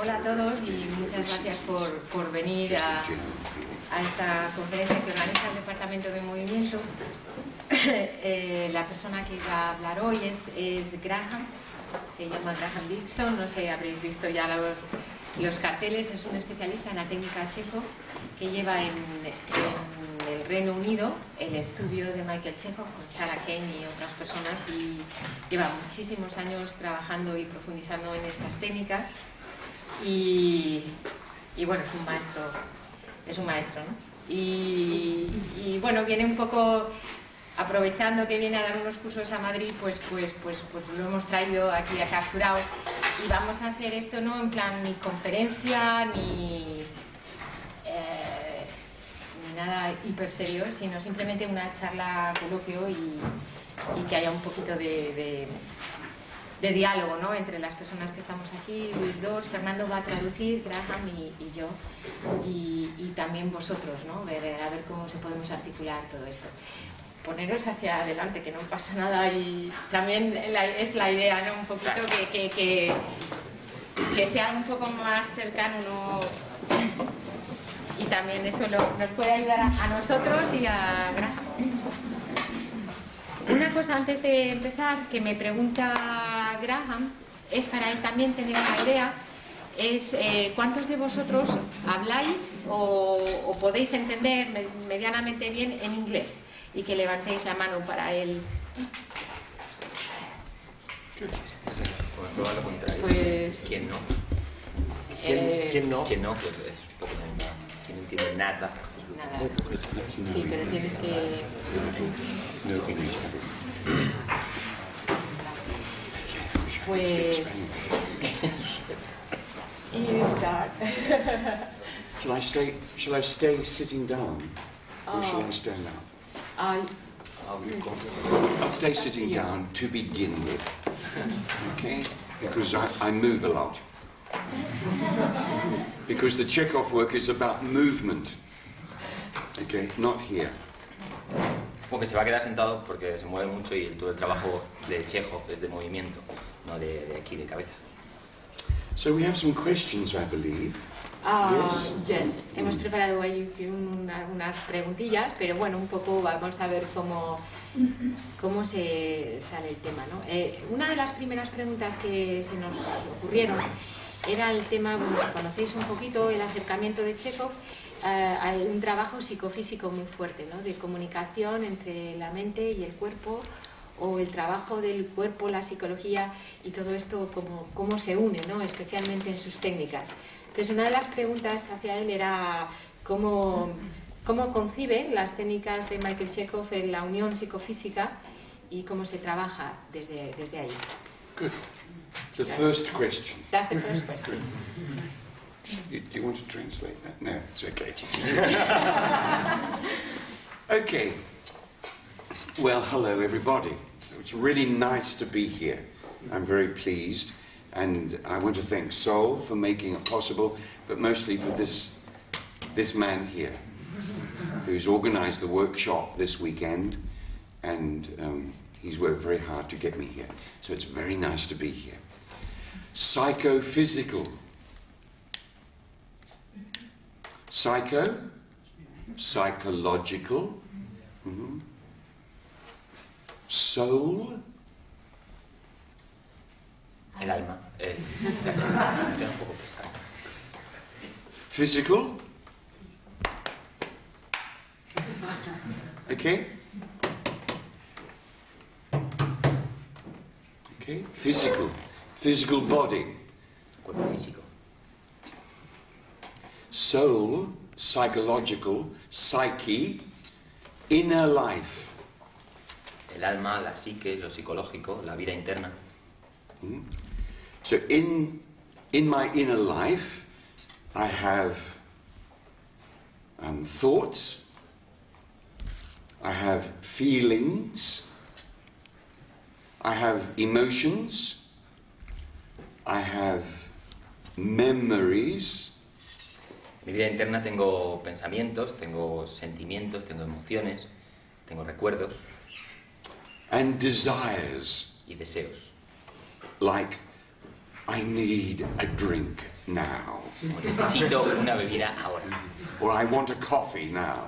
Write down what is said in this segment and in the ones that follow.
Hola a todos y muchas gracias por venir a esta conferencia que organiza el Departamento de Movimiento. La persona que va a hablar hoy es Graham, se llama Graham DIXON, no sé, habréis visto ya los carteles. Es un especialista en la técnica Chéjov que lleva en el Reino Unido el estudio de Chéjov con Sarah Kane y otras personas, y lleva muchísimos años trabajando y profundizando en estas técnicas y bueno, es un maestro, ¿no? Y bueno, viene un poco aprovechando que viene a dar unos cursos a Madrid, pues lo hemos traído aquí, ha capturado, y vamos a hacer esto no en plan ni conferencia ni nada hiper serio, sino simplemente una charla, coloquio y que haya un poquito de diálogo, ¿no?, entre las personas que estamos aquí. Luis II, Fernando va a traducir, Graham y yo, y también vosotros, ¿no?, a ver cómo se podemos articular todo esto. Poneros hacia adelante, que no pasa nada, y también es la idea, ¿no?, un poquito que sea un poco más cercano, ¿no? Y también eso nos puede ayudar a nosotros y a Graham. Una cosa antes de empezar que me pregunta Graham, es para él también tener una idea, es ¿cuántos de vosotros habláis o podéis entender medianamente bien en inglés? Y que levantéis la mano para él. Pues lo contrario. Pues, ¿Quién no? ¿Quién no? ¿Quién no? Pues es un poco que no entiende nada. Nada. Sí, pero tienes que... Pues... You start. Shall I stay sitting down, or shall I stand up? I'll stay sitting down to begin with, okay? Because I move a lot. Because the Chéjov work is about movement, okay? Not here. Porque se va a quedar sentado porque se mueve mucho y todo el trabajo de Chéjov es de movimiento, no de aquí, de cabeza. So we have some questions, I believe. Yes. Hemos preparado ahí unas preguntillas, pero bueno, un poco vamos a ver cómo se sale el tema, ¿no? Una de las primeras preguntas que se nos ocurrieron era el tema, bueno, si conocéis un poquito el acercamiento de Chéjov, hay un trabajo psicofísico muy fuerte, ¿no?, de comunicación entre la mente y el cuerpo, o el trabajo del cuerpo, la psicología y todo esto, cómo se une, ¿no?, especialmente en sus técnicas. Entonces, una de las preguntas hacia él era cómo concibe las técnicas de Chéjov en la unión psicofísica y cómo se trabaja desde ahí. Good. The first question. That's the first question. Do you want to translate that? No, it's okay. Okay. Well, hello everybody. It's really nice to be here. I'm very pleased, and I want to thank Sol for making it possible, but mostly for this man here, who's organized the workshop this weekend, and he's worked very hard to get me here. So it's very nice to be here. Psychophysical. Psycho, psychological, soul, El alma. Queda un poco pescado. physical, okay, physical body, Cuerpo físico. soul, psychological, psyche, inner life. El alma, la psique, lo psicológico, la vida interna. So in my inner life, I have thoughts, I have feelings, I have emotions, I have memories. En mi vida interna tengo pensamientos, tengo sentimientos, tengo emociones, tengo recuerdos. And desires. Y deseos. Like I need a drink now. Necesito una bebida ahora. Or I want a coffee now.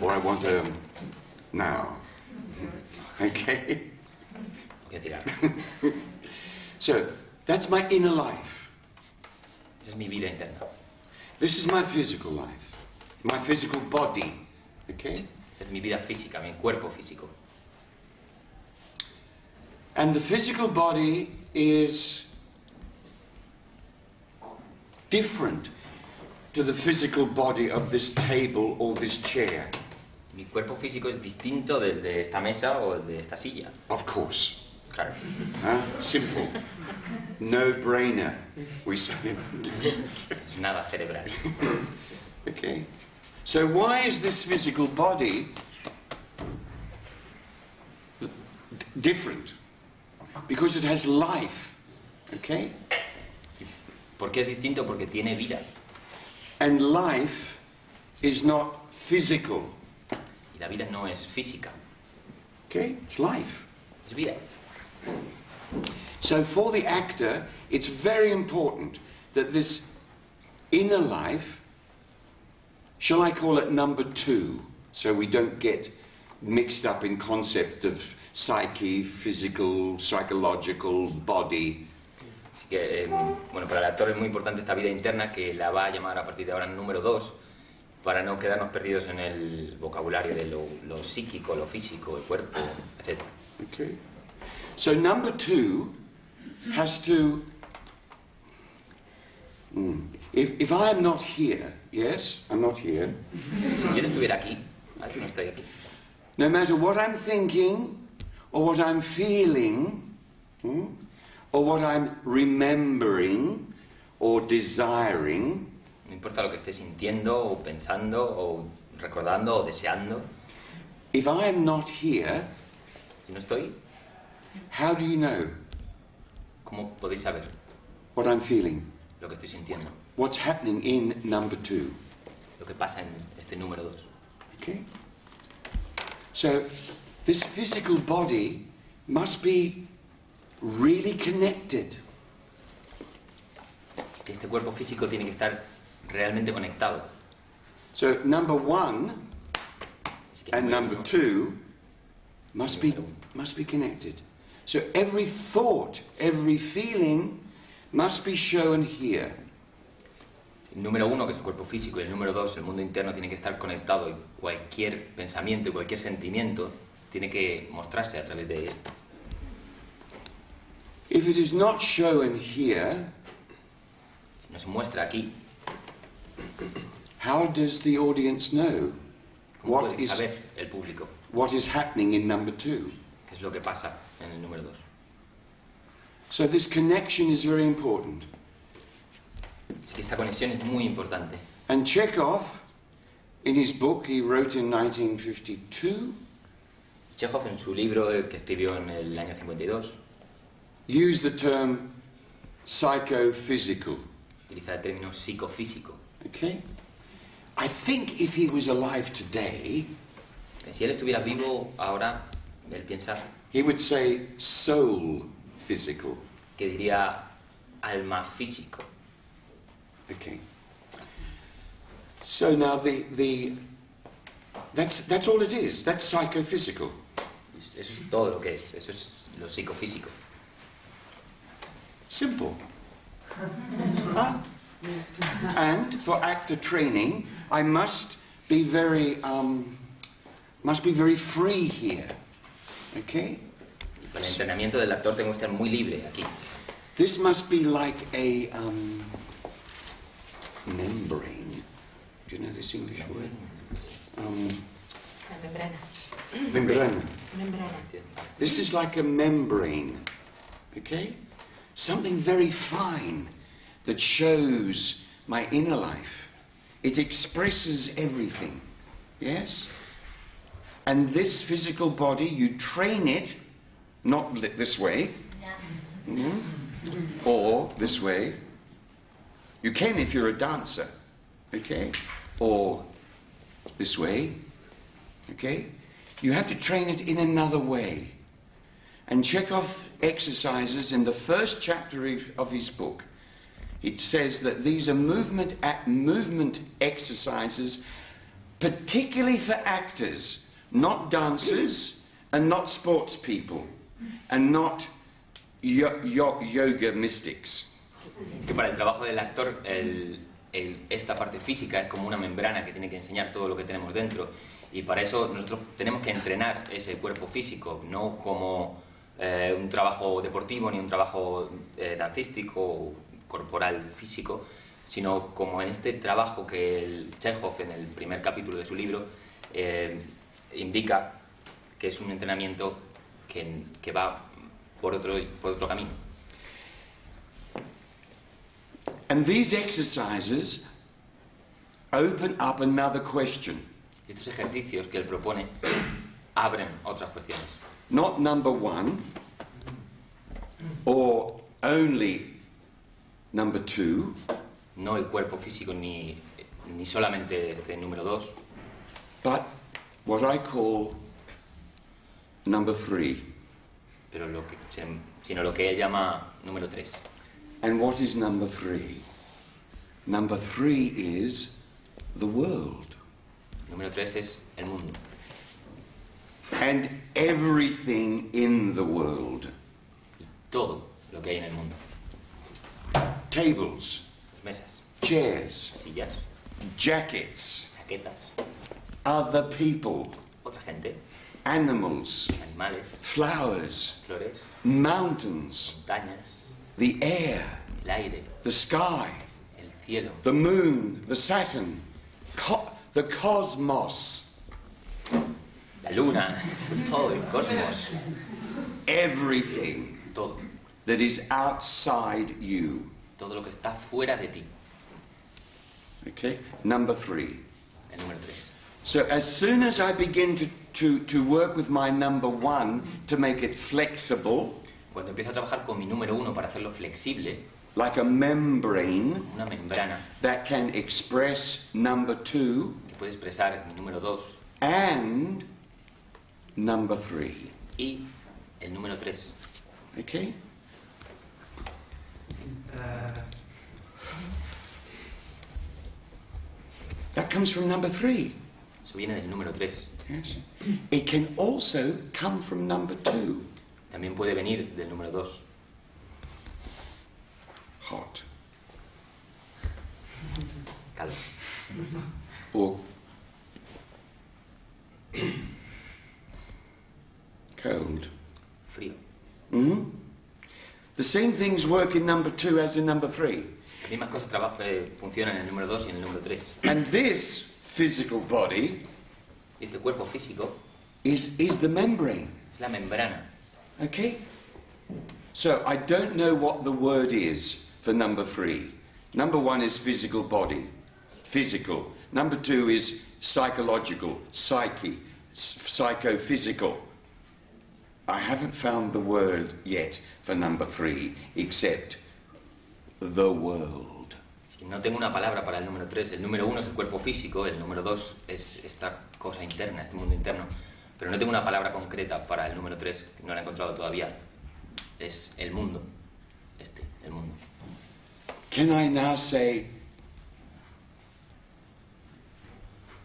Or I want a... now. Okay? Voy a decir algo. So, that's my inner life. Esa es mi vida interna. This is my physical life. My physical body. Okay? Esta es mi vida física, mi cuerpo físico. And the physical body is different to the physical body of this table or this chair. Mi cuerpo físico es distinto del de esta mesa o de esta silla. Of course. Claro. Simple. No-brainer, we say. Es nada cerebral. Okay. So why is this physical body different? Because it has life. Okay? ¿Por qué es distinto? Porque tiene vida. And life is not physical. Y la vida no es física. Okay? It's life. Es vida. So for the actor, it's very important that this inner life, shall I call it number 2, so we don't get mixed up in concept of psyche, physical, psychological, body. Así que, bueno, para el actor es muy importante esta vida interna, que la va a llamar a partir de ahora número 2, para no quedarnos perdidos en el vocabulario de lo psíquico, lo físico, el cuerpo, etc. Okay. So number 2 has to... If I am not here, yes, I'm not here. Si yo no estuviera aquí, no estoy aquí. No matter what I'm thinking, or what I'm feeling, or what I'm remembering, or desiring, No importa lo que esté sintiendo, o pensando, o recordando, o deseando. if I am not here, Si no estoy, how do you know ¿cómo podéis saber what I'm feeling? lo que estoy sintiendo? What's happening in number 2? Lo que pasa en este número 2. Okay? So, this physical body must be really connected. Que este cuerpo físico tiene que estar realmente conectado. So, number 1 Así que and número number uno, 2 must be connected. So, every thought, every feeling must be shown here. el número 1, que es el cuerpo físico, y el número 2, el mundo interno, tiene que estar conectado, y cualquier pensamiento y cualquier sentimiento tiene que mostrarse a través de esto. If it is not shown here, Si no se muestra aquí, how does the audience know ¿cómo what puede saber el público what is happening in number 2? qué es lo que pasa en el número 2? So this connection is very important. Así que esta conexión es muy importante. And Chéjov, in his book he wrote in 1952, Chéjov, en su libro que escribió en el año 52, used the term psychophysical. utiliza el término psicofísico. Okay? I think if he was alive today, Si él estuviera vivo ahora, él piensa he would say soul physical. que diría alma físico. Okay. So now that's all it is. That's psychophysical. Eso es todo lo que es, eso es lo psicofísico. Simple. Huh? And for actor training, I must be very free here. Okay? Y para el entrenamiento del actor tengo que estar muy libre aquí. This must be like a membrane. Do you know this English word? La membrana. Membrana. Membrana. This is like a membrane. Okay? Something very fine that shows my inner life. It expresses everything. Yes? And this physical body, you train it, not this way, or this way. You can if you're a dancer, okay? Or this way, okay? You have to train it in another way. And Chéjov exercises in the first chapter of his book. It says that these are movement exercises particularly for actors, not dancers and not sports people and not yoga mystics. Que para el trabajo del actor esta parte física es como una membrana que tiene que enseñar todo lo que tenemos dentro, y para eso nosotros tenemos que entrenar ese cuerpo físico, no como un trabajo deportivo ni un trabajo dancístico o corporal físico, sino como en este trabajo que el Chéjov en el primer capítulo de su libro indica que es un entrenamiento que va por otro camino. And these exercises open up another question. Y estos ejercicios que él propone abren otras cuestiones. Not number one, or only number two. No el cuerpo físico ni solamente este número 2. But what I call number 3. Pero sino lo que él llama número 3. And what is number 3? Number 3 is the world. Número 3 es el mundo. And everything in the world. Y todo lo que hay en el mundo. Tables. Mesas. Chairs. Sillas. Jackets. Chaquetas. Other people. Otra gente. Animals. Animales. Flowers. Flores. Mountains. Montañas. The air. El aire. The sky. El cielo. The moon. The Saturn. The cosmos. La luna. Todo el cosmos. Everything. Todo. That is outside you. Todo lo que está fuera de ti. Okay? Number 3. El número 3. So as soon as I begin to work with my number 1 to make it flexible, Cuando empiezo a trabajar con mi número 1 para hacerlo flexible, like a membrane una membrana that can express number 2 que puede expresar mi número 2 and number 3. y el número 3. Okay? That comes from number 3. Eso viene del número 3. Yes. It can also come from number 2. También puede venir del número 2. Hot. Calor. Or cold. Frío. Mm-hmm. The same things work in number 2 as in number 3. Las mismas cosas funcionan en el número 2 y en el número 3. And this physical body Y este cuerpo físico is the membrane. es la membrana. Okay? So I don't know what the word is for number 3. Number 1 is physical body. Physical. Number 2 is psychological, psyche, psychophysical. I haven't found the word yet for number 3 except the world. No tengo una palabra para el número 3. El número 1 es el cuerpo físico, el número 2 es esta cosa interna, este mundo interno. Pero no tengo una palabra concreta para el número 3, que no la he encontrado todavía. Es el mundo. El mundo. Can I now say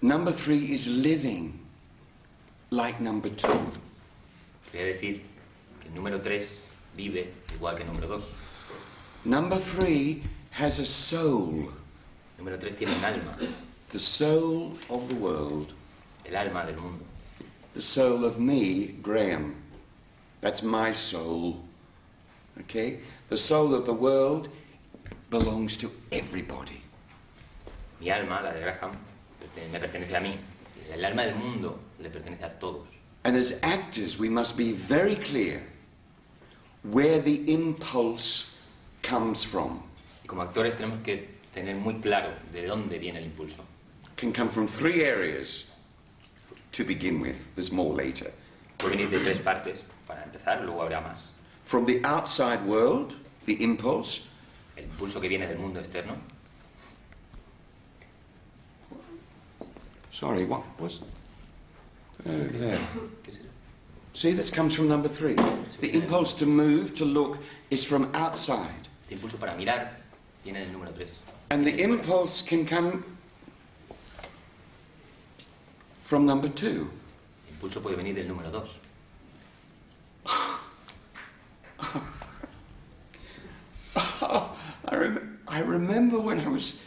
number 3 is living like number 2? Quería decir que el número 3 vive igual que el número 2. Number 3 has a soul. El número 3 tiene un alma. The soul of the world. El alma del mundo. The soul of me, Graham. That's my soul. Okay? The soul of the world belongs to everybody. Mi alma, la de Graham, me pertenece a mí. El alma del mundo le pertenece a todos. And as actors, we must be very clear where the impulse comes from. Y como actores tenemos que tener muy claro de dónde viene el impulso. It can come from 3 areas to begin with. There's more later. Puede venir de 3 partes, para empezar, luego habrá más. From the outside world, the impulse. El impulso que viene del mundo externo. Sorry, what was... Over there. ¿Qué será? See, that comes from number 3. The impulse to move, to look, is from outside. Este impulso para mirar viene del número 3. And the impulse can come from number 2. El impulso puede venir del número 2. I remember when I was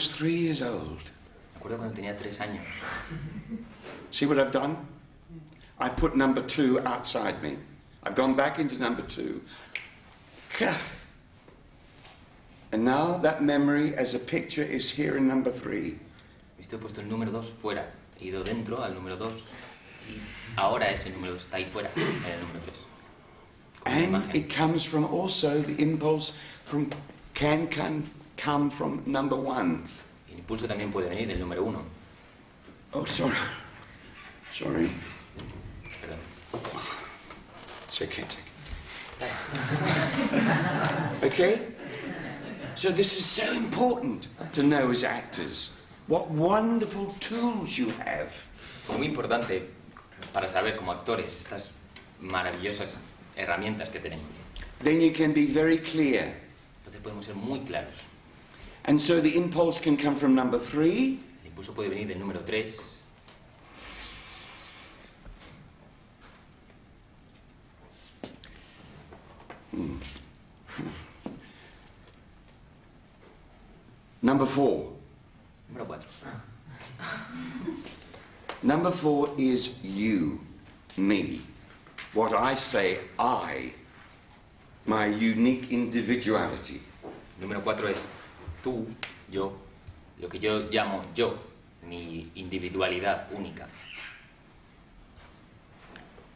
3 years old. Me acuerdo cuando tenía 3 años. See what I've done? I've put number 2 outside me. I've gone back into number 2. And now that memory as a picture is here in number 3. He puesto el número 2 fuera. He ido dentro al número 2. Y ahora ese número 2 está ahí fuera, en el número 3. And it comes from also the impulse from can come from number 1. El impulso también puede venir del número 1. Oh, sorry. Perdón. It's okay. Okay? So this is so important to know as actors. What wonderful tools you have. Muy importante para saber como actores estas maravillosas herramientas que tenemos. Then you can be very clear. Entonces podemos ser muy claros. And so the impulse can come from number 3. El impulso puede venir del número 3. Number 4. Número 4. Number 4 is you, me. What I say, I. My unique individuality. Número 4 es tú, yo, lo que yo llamo yo, mi individualidad única.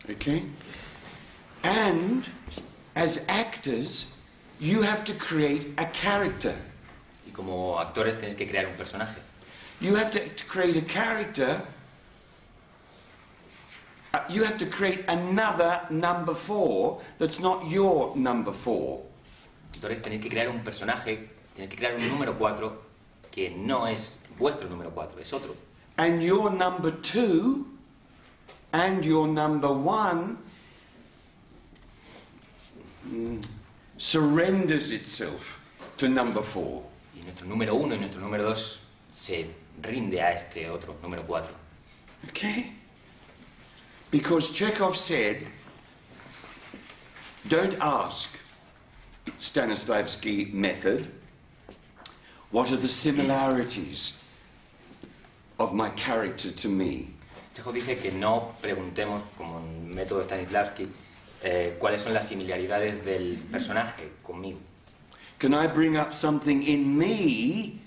Okay? And as actors, you have to create a character. Y como actores tenéis que crear un personaje. You have to create a character. You have to create another number 4 that's not your number 4. Entonces tenéis que crear un personaje, tenéis que crear un número 4 que no es vuestro número 4, es otro. And your number 2 and your number 1 surrenders itself to number 4. Y nuestro número 1 y nuestro número 2 se rinde a este otro, número 4. Okay? Because Chéjov said, don't ask Stanislavski method, what are the similarities of my character to me? Chéjov dice que no preguntemos, como en Método de Stanislavski, cuáles son las similaridades del personaje conmigo. Can I bring up something in me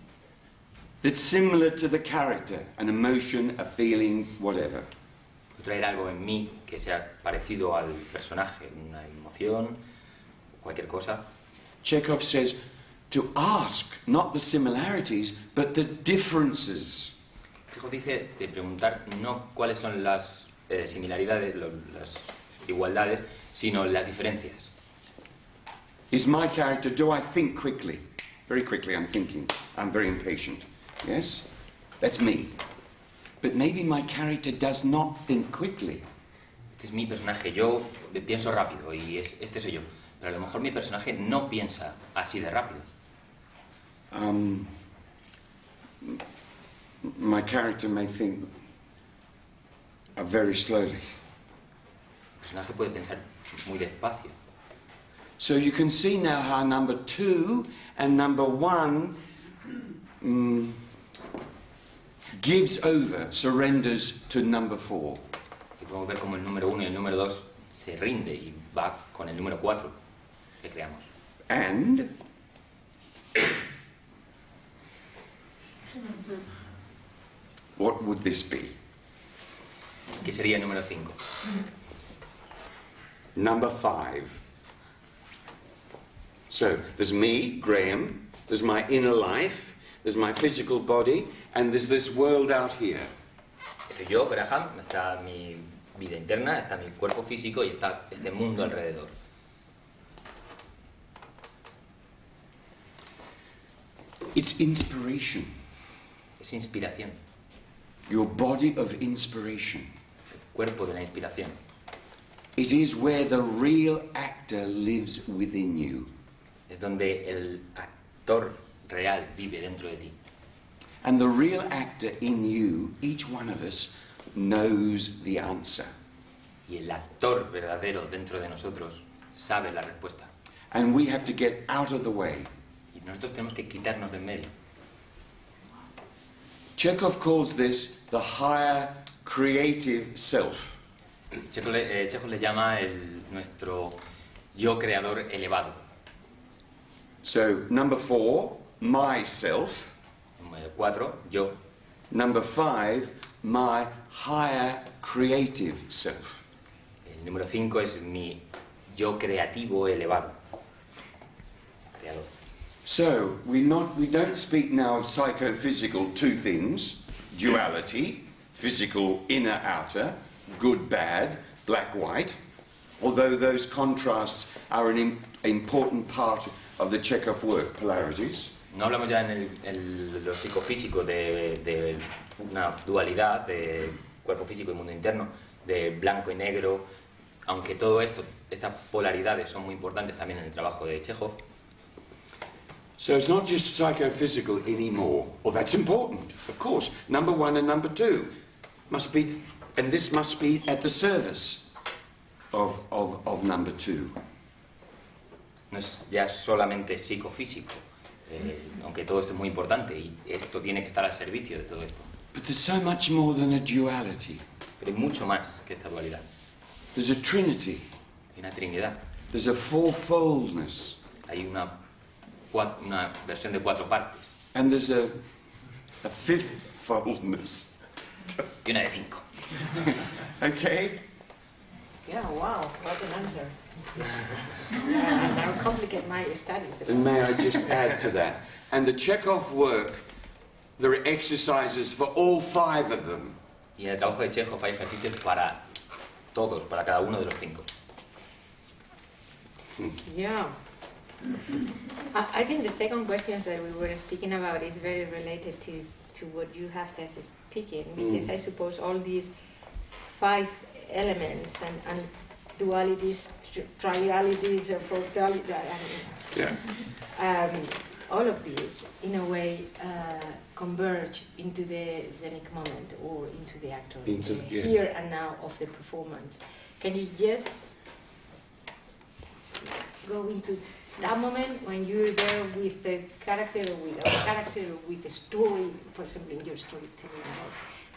that's similar to the character, an emotion, a feeling, whatever? Puedo traer algo en mí que sea parecido al personaje, una emoción, cualquier cosa. Chéjov says to ask not the similarities, but the differences. Chéjov dice de preguntar no cuáles son las similaridades, las igualdades, sino las diferencias. Is my character, do I think quickly? Very quickly I'm thinking. I'm very impatient. Yes? That's me. But maybe my character does not think quickly. Este es mi personaje, yo pienso rápido y este soy yo. Pero a lo mejor mi personaje no piensa así de rápido. My character may think very slowly. El personaje puede pensar muy despacio. So you can see now how number 2 and number 1 gives over, surrenders to number 4. Y podemos ver cómo el número 1 y el número 2 se rinde y va con el número 4 que creamos. And what would this be? ¿Qué sería el número 5? Number 5. So, there's me, Graham, there's my inner life, there's my physical body, and there's this world out here. Estoy yo, Graham, está mi vida interna, está mi cuerpo físico y está este mundo alrededor. It's inspiration. Es inspiración. Your body of inspiration. cuerpo de la inspiración. It is where the real actor lives within you. Es donde el actor real vive dentro de ti. And the real actor in you, each one of us, knows the answer. Y el actor verdadero dentro de nosotros sabe la respuesta. And we have to get out of the way. Y nosotros tenemos que quitarnos de en medio. Chéjov calls this the higher creative self. Chéjov le llama nuestro yo creador elevado. So, number 4, myself. Número 4, yo. Number 5, my higher creative self. El número 5 es mi yo creativo elevado. Creador. So, we don't speak now of psychophysical two things, duality, physical inner outer, good bad, black white, although those contrasts are an important part of the Chéjov work, polarities. No hablamos ya en lo psicofísico de una dualidad de cuerpo físico y mundo interno, de blanco y negro, aunque todo esto, estas polaridades son muy importantes también en el trabajo de Chéjov. So it's not just psychophysical anymore. Well, that's important, of course. Number 1 and number 2 must be, and this must be at the service of number 2. No es ya solamente psicofísico, aunque todo esto es muy importante y esto tiene que estar al servicio de todo esto. But there's so much more than a duality. Pero hay mucho más que esta dualidad. There's a trinity. Hay una trinidad. There's a fourfoldness. Hay una versión de 4 partes. And there's a fifthfoldness. Y una de 5. Okay? Yeah, wow, what an answer. Now complicate my studies. And may I just add to that? And the Chéjov work, there are exercises for all 5 of them. Y en el trabajo de Chéjov hay ejercicios para todos, para cada uno de los 5. Yeah. I think the second question that we were speaking about is very related to what you have just speaking, because I suppose all these 5 elements and dualities, trialities, or all of these, in a way, converge into the Zenic moment or into the actor, here and now of the performance. Can you just go into that moment when you're there with the character or with a character or with a story, for example, in your storytelling?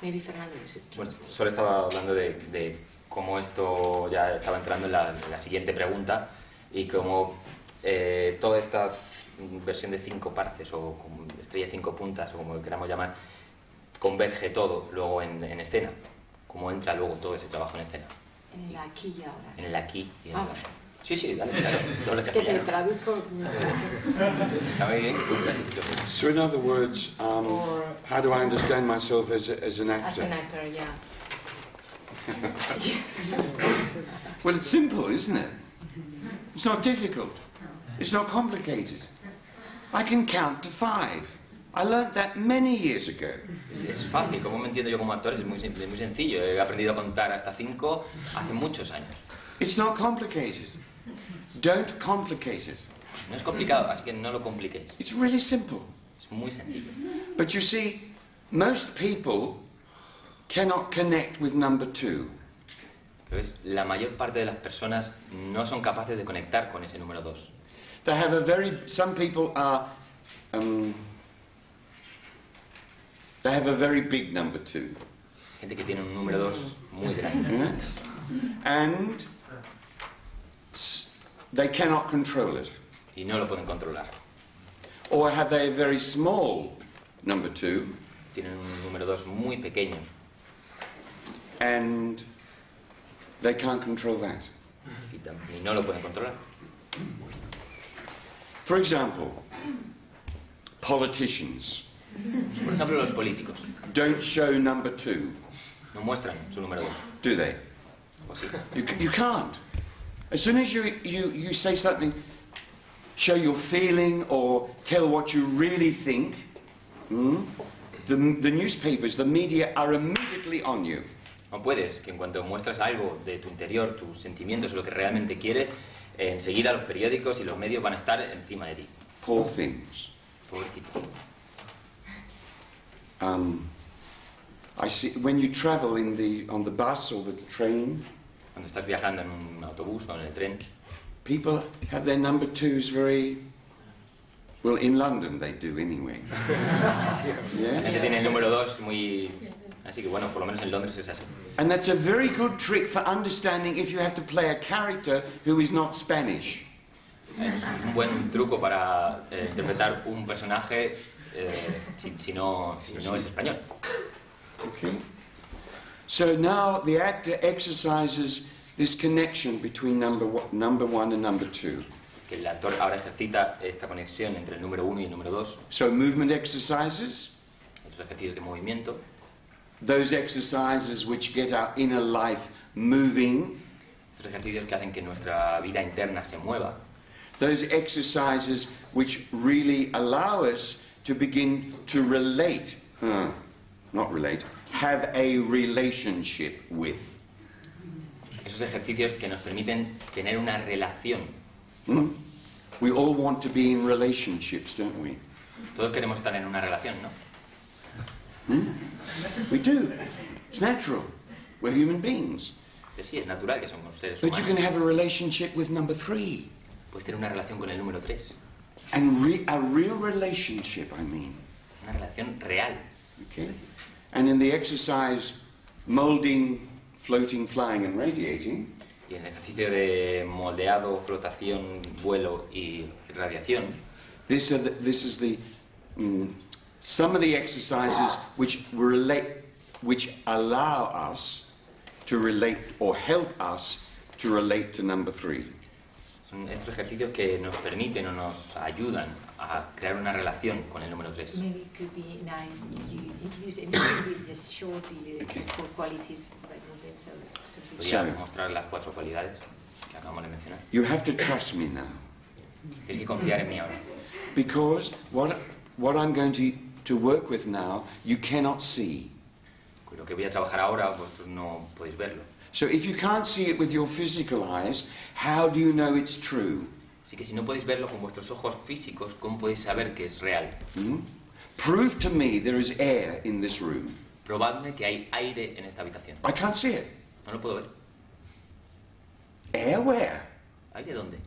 Maybe Fernando, you should Bueno, solo estaba hablando de cómo esto ya estaba entrando en la siguiente pregunta y cómo toda esta versión de 5 partes o estrella de 5 puntas o como queramos llamar, converge todo luego en escena. Cómo entra luego todo ese trabajo en escena. En el aquí y ahora. En el aquí y en el ahora. Sí, sí, dale, claro. Es que te traduzco. Está muy bien. So in other words, how do I understand myself as an actor? As an actor, yeah. Well, it's simple, isn't it? It's not difficult. It's not complicated. I can count to 5. I learnt that many years ago. Es fácil, ¿cómo me entiendo yo como actor? Es muy simple, es muy sencillo. He aprendido a contar hasta 5 hace muchos años. It's not complicated. Don't complicate it. No es complicado, así que no lo compliquéis. It's really simple. Es muy sencillo. But you see, most people cannot connect with number 2. Pero la mayor parte de las personas no son capaces de conectar con ese número 2. They have some people are, they have a very big number 2. Gente que tiene un número 2 muy grande. Yes? And they cannot control it. Y no lo pueden controlar. Or have they a very small number 2? Tienen un número 2 muy pequeño. And they can't control that. Y no lo pueden controlar. For example, politicians Por ejemplo, los políticos don't show number 2, no muestran su número 2. do they? ¿O sí? You can't. As soon as you say something, show your feeling or tell what you really think, the newspapers, the media are immediately on you. No puedes, que en cuanto muestras algo de tu interior, tus sentimientos o lo que realmente quieres, enseguida los periódicos y los medios van a estar encima de ti. Poor things. Pobrecito. I see when you travel on the bus or the train, Cuando estás viajando en un autobús o en el tren, people have their number twos very well. In London, they do anyway. la Yeah? gente tiene el número 2 muy... Así que bueno, por lo menos en Londres es así. And that's a very good trick for understanding if you have to play a character who is not Spanish. Es un buen truco para interpretar un personaje si no es español. Okay. So now the actor exercises this connection between number one and number two. Que el actor ahora ejercita esta conexión entre el número 1 y el número 2. So movement exercises, Estos ejercicios de movimiento, those exercises which get our inner life moving, estos ejercicios que hacen que nuestra vida interna se mueva, those exercises which really allow us to begin to relate, have a relationship with. esos ejercicios que nos permiten tener una relación. We all want to be in relationships, don't we? Todos queremos estar en una relación, ¿no? We do. It's natural. We're human beings. Sí, es natural que somos seres But you can humanos. have a relationship with number three. Puedes tener una relación con el número 3. And a real relationship, I mean. Una relación real. Okay? And in the exercise, molding, floating, flying, and radiating, Y en el ejercicio de moldeado, flotación, vuelo y radiación, this is some of the exercises which allow us to relate or help us to relate to number three. son estos ejercicios que nos permiten o nos ayudan a crear una relación con el número 3. Maybe it could be nice if you introduce a little bit just shortly the 4 qualities, but then so Podría mostrar las 4 cualidades que acabamos de mencionar. You have to trust me now, Tienes que confiar en mí ahora. because what I'm going to work with now, you cannot see. Con lo que voy a trabajar ahora, vosotros no podéis verlo. So if you can't see it with your physical eyes, how do you know it's true? Así que si no podéis verlo con vuestros ojos físicos, ¿cómo podéis saber que es real? Prove to me there is air in this room. Probadme que hay aire en esta habitación. I can't see it. No lo puedo ver. Air where? ¿Aire dónde?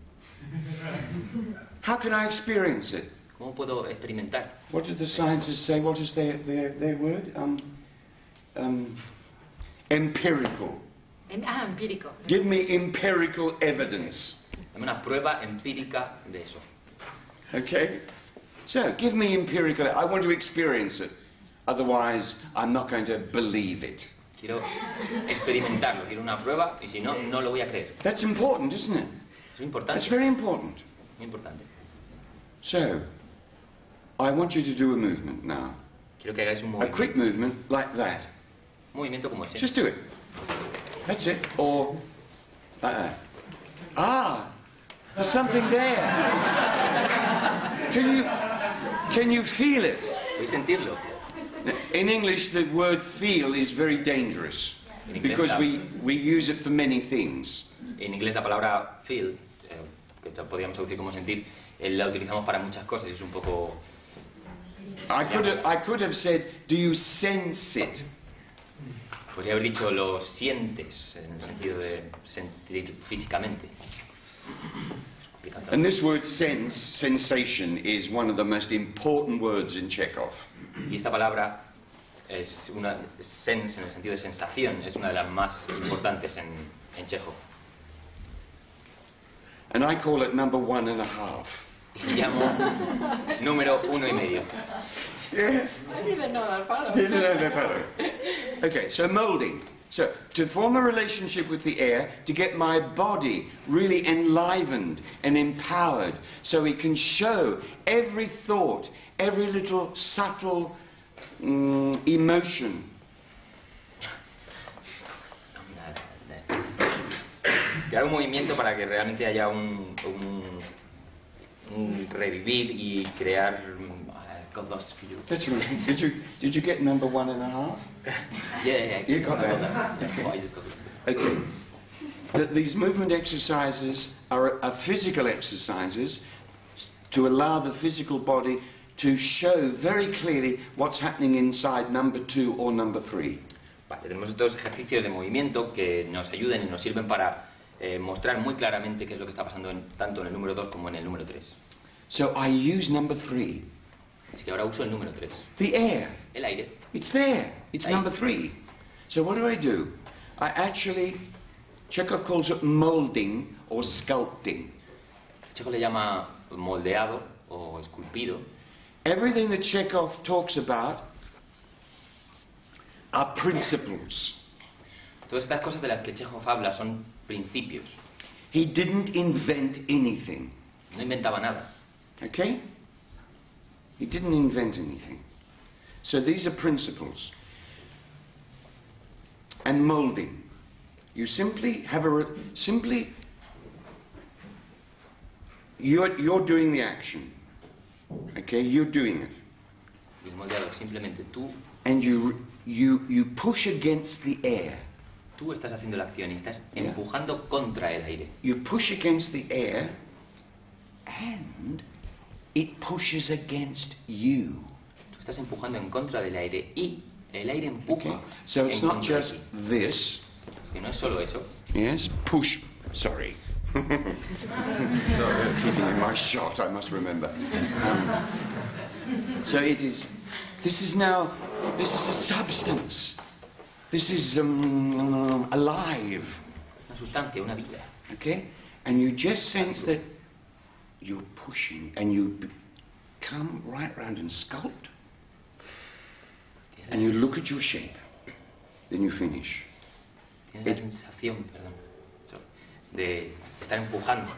How can I experience it? ¿Cómo puedo experimentar? What did the scientists say? What is their word? Empirical. empírico. Give me empirical evidence. Dame una prueba empírica de eso. Okay? So, give me empirical. I want to experience it. Otherwise, I'm not going to believe it. Quiero experimentarlo, quiero una prueba y si no, no lo voy a creer. That's important, isn't it? Es muy importante. That's very important. Muy importante. So, I want you to do a movement now. Quiero que hagáis un A quick movement like that. movimiento como ese. Just do it. That's it. Or like that. Ah, there's something there. Can you feel it? ¿Podéis sentirlo? In English, the word feel is very dangerous because we use it for many things. En inglés la palabra feel, que podríamos traducir como sentir, la utilizamos para muchas cosas y es un poco... I could have said, do you sense it? Podría haber dicho lo sientes, en el sentido de sentir físicamente. And this word sense, sensation, is one of the most important words in Chéjov. Y esta palabra es una sense, en el sentido de sensación, es una de las más importantes en Chéjov. And I call it number 1.5. Y llamo número 1,5. Yes. I didn't know that part. Didn't know that better. Okay, so moulding. So, to form a relationship with the air, to get my body really enlivened and empowered so it can show every thought, every little subtle emotion. Crear un movimiento para que realmente haya un revivir y crear got lost. Could you? That's right. Did you get number 1.5? Yeah. You got that. Yeah, I just got lost. Okay. These movement exercises are physical exercises to allow the physical body to show very clearly what's happening inside number 2 or number 3. Vale, tenemos estos ejercicios de movimiento que nos ayudan y nos sirven para mostrar muy claramente qué es lo que está pasando tanto en el número 2 como en el número 3. So I use number 3. Así que ahora uso el número 3. The air. El aire. It's there. It's Ahí. number 3. So what do? I actually, Chéjov calls it molding or sculpting. Chéjov le llama moldeado o esculpido. Everything that Chéjov talks about are principles. Todas estas cosas de las que Chéjov habla son principios. He didn't invent anything. No inventaba nada. Okay? He didn't invent anything. So these are principles. And molding. You simply have you're doing the action. Okay? You're doing it. Y el moldeado es simplemente tú. And you push against the air. Tú estás haciendo la acción y estás Yeah. empujando contra el aire. You push against the air and it pushes against you. Tú estás empujando en contra del aire y el aire empuja. Okay? So it's en not contra de just ti. this. Que no es solo eso. Yes, push. Sorry. Keeping in my shot, I must remember. So it is. This is a substance. This is alive. Una sustancia, una vida. Okay? And you just sense that you're pushing and you come right round and sculpt. And you look at your shape. Then you finish. Tienes la sensación, de estar empujando,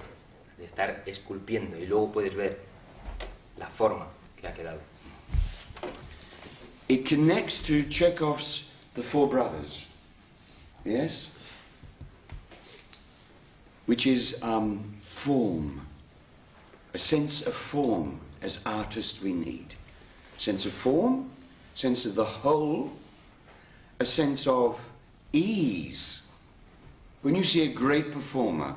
de estar esculpiendo y luego puedes ver la forma que ha quedado. It connects to Chekhov's The Four Brothers. Yes? Which is form. A sense of form as artists we need. Sense of form, sense of the whole, a sense of ease. When you see a great performer,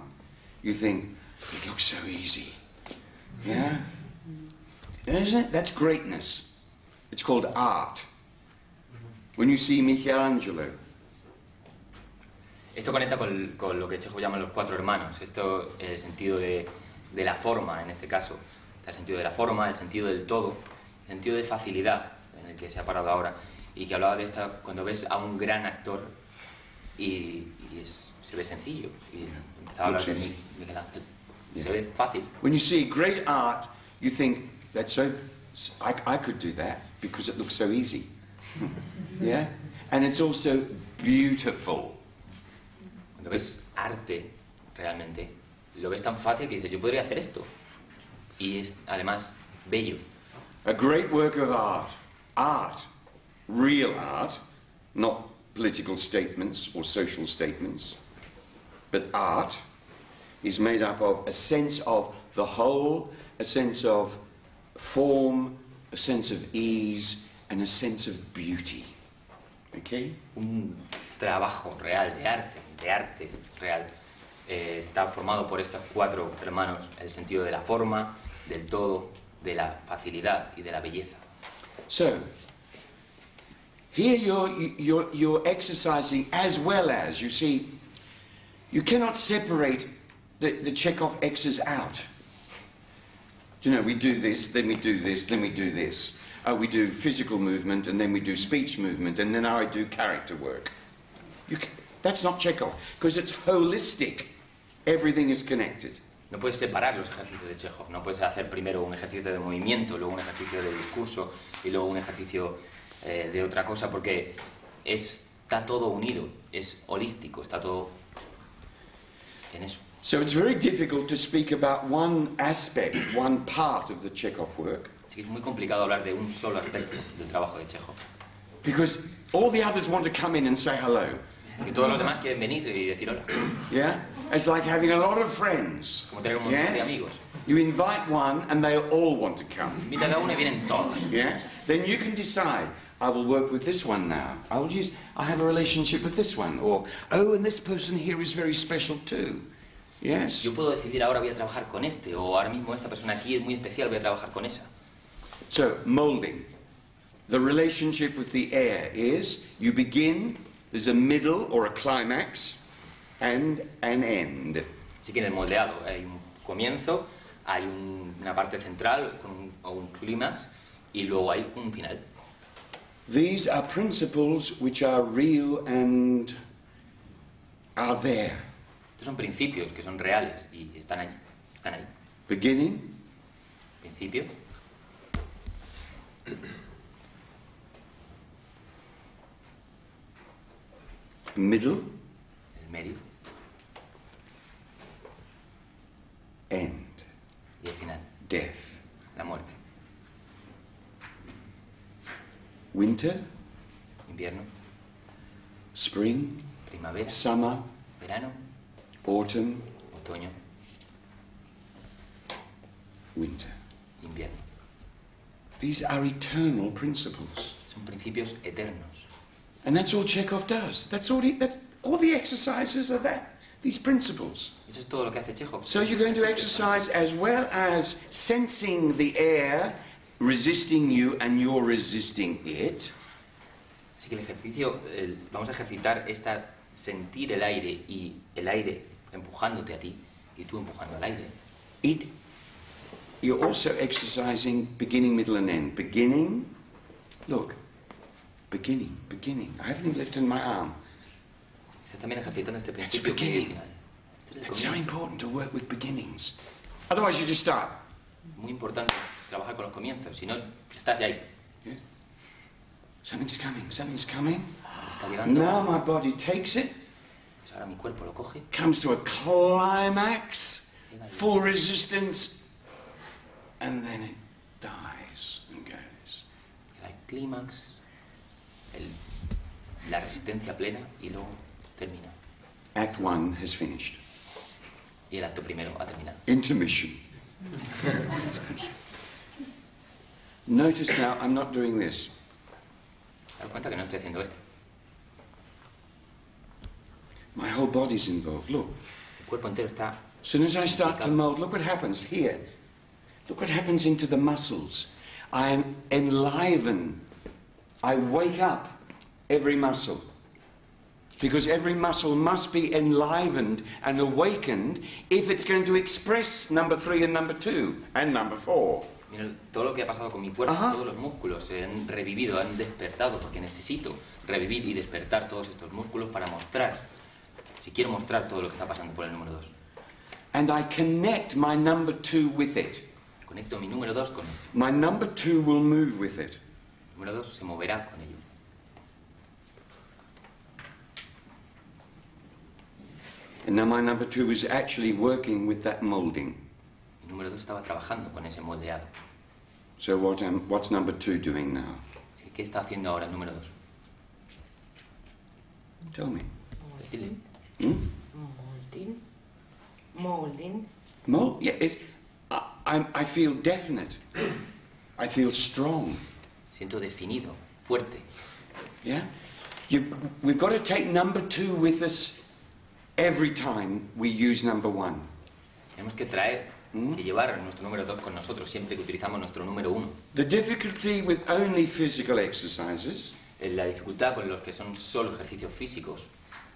you think, it looks so easy. Yeah? Isn't it? That's greatness. It's called art. When you see Michelangelo. Esto conecta con lo que Chéjov llama los 4 hermanos. Esto, el sentido de la forma, en este caso. Está el sentido de la forma, el sentido del todo, el sentido de facilidad, en el que se ha parado ahora. Y que hablaba de esta, cuando ves a un gran actor y se ve sencillo. Y empezaba a hablar de Miguel Ángel. Yeah. Se ve fácil. When you see great art, you think, that's so, I could do that because it looks so easy. Yeah? And it's also beautiful. Cuando ves arte, realmente, lo ves tan fácil que dices, yo podría hacer esto. Y es, además, bello. A great work of art, real art, not political statements or social statements, but art is made up of a sense of the whole, a sense of form, a sense of ease, and a sense of beauty. Okay? Un trabajo real de arte real, está formado por estos 4 hermanos, el sentido de la forma, del todo, de la facilidad y de la belleza. So, here you're exercising as well as, you see, you cannot separate the Chéjov X's out. You know, we do this, then we do this, then we do this. We do physical movement, and then we do speech movement, and then I do character work. That's not Chéjov, because it's holistic. Everything is connected. No puedes separar los ejercicios de Chéjov. No puedes hacer primero un ejercicio de movimiento, luego un ejercicio de discurso y luego un ejercicio de otra cosa, porque está todo unido, es holístico, está todo en eso. So it's very difficult to speak about one aspect, one part of the Chéjov work. Así que es muy complicado hablar de un solo aspecto del trabajo de Chéjov. Because all the others want to come in and say hello. Y todos los demás quieren venir y decir hola. Yeah? It's like having a lot of friends. Como tener un montón de amigos. You invite one and they all want to come. Invitas a uno y vienen todos. Yes? Then you can decide, I will work with this one now. I have a relationship with this one. Or, oh, and this person here is very special too. Yes? Yo puedo decidir ahora voy a trabajar con este, o ahora mismo esta persona aquí es muy especial, voy a trabajar con esa. So, molding. The relationship with the air is, you begin, there's a middle or a climax, and an end. Así que en el moldeado hay un comienzo, hay una parte central o un clímax, y luego hay un final. These are principles which are real and are there. Estos son principios que son reales y están ahí. Están ahí. Beginning. Principio. Middle. El medio. End. Y el final. Death. La muerte. Winter. Invierno. Spring. Primavera. Summer. Verano. Autumn. Otoño. Winter. Invierno. These are eternal principles. Son principios eternos. And that's all Chéjov does. That's all the exercises are that. These principles. Eso es todo lo que hace Chéjov. So you're going to exercise as well as sensing the air resisting you and you're resisting it. Así que el ejercicio, vamos a ejercitar sentir el aire y el aire empujándote a ti y tú empujando al aire. You're also exercising beginning, middle and end. Beginning, look, beginning. I haven't even lifted my arm. Estás también ejercitando este That's principio. beginning. It's so important to work with beginnings. Otherwise you just start. Muy importante trabajar con los comienzos, si no, estás ya ahí. Yes. Something's coming. Está llegando. Now my body takes it. Pues ahora mi cuerpo lo coge. Comes to a climax, full resistance, and then it dies and goes. Llega el clímax, la resistencia plena y luego termina. Act 1 has finished. Y el acto primero ha terminado. Intermission. Notice now I'm not doing this. Te das cuenta que no estoy haciendo esto. My whole body's involved. Look. El cuerpo entero está. As soon as I start to mold, look what happens here. Look what happens into the muscles. I am enlivened. I wake up every muscle. Because every muscle must be enlivened and awakened if it's going to express number 3 and number 2 and number 4. Mira, todo lo que ha pasado con mi cuerpo, todos los músculos se han revivido, han despertado, porque necesito revivir y despertar todos estos músculos para mostrar, si quiero mostrar todo lo que está pasando por el número 2. And I connect my number 2 with it. Conecto mi número 2 con esto. My number 2 will move with it. El número 2 se moverá con ello. And now my number 2 is actually working with that molding. Mi número 2 estaba trabajando con ese moldeado. So what's number 2 doing now? ¿Qué está haciendo ahora el número 2? Tell me. Decirle. Molding. Mold? Yeah, I feel definite. I feel strong. Siento definido, fuerte. Yeah? We've got to take number 2 with us every time we use number 1. Tenemos que llevar nuestro número 2 con nosotros siempre que utilizamos nuestro número 1. The difficulty with only physical exercises La dificultad con los que son solo ejercicios físicos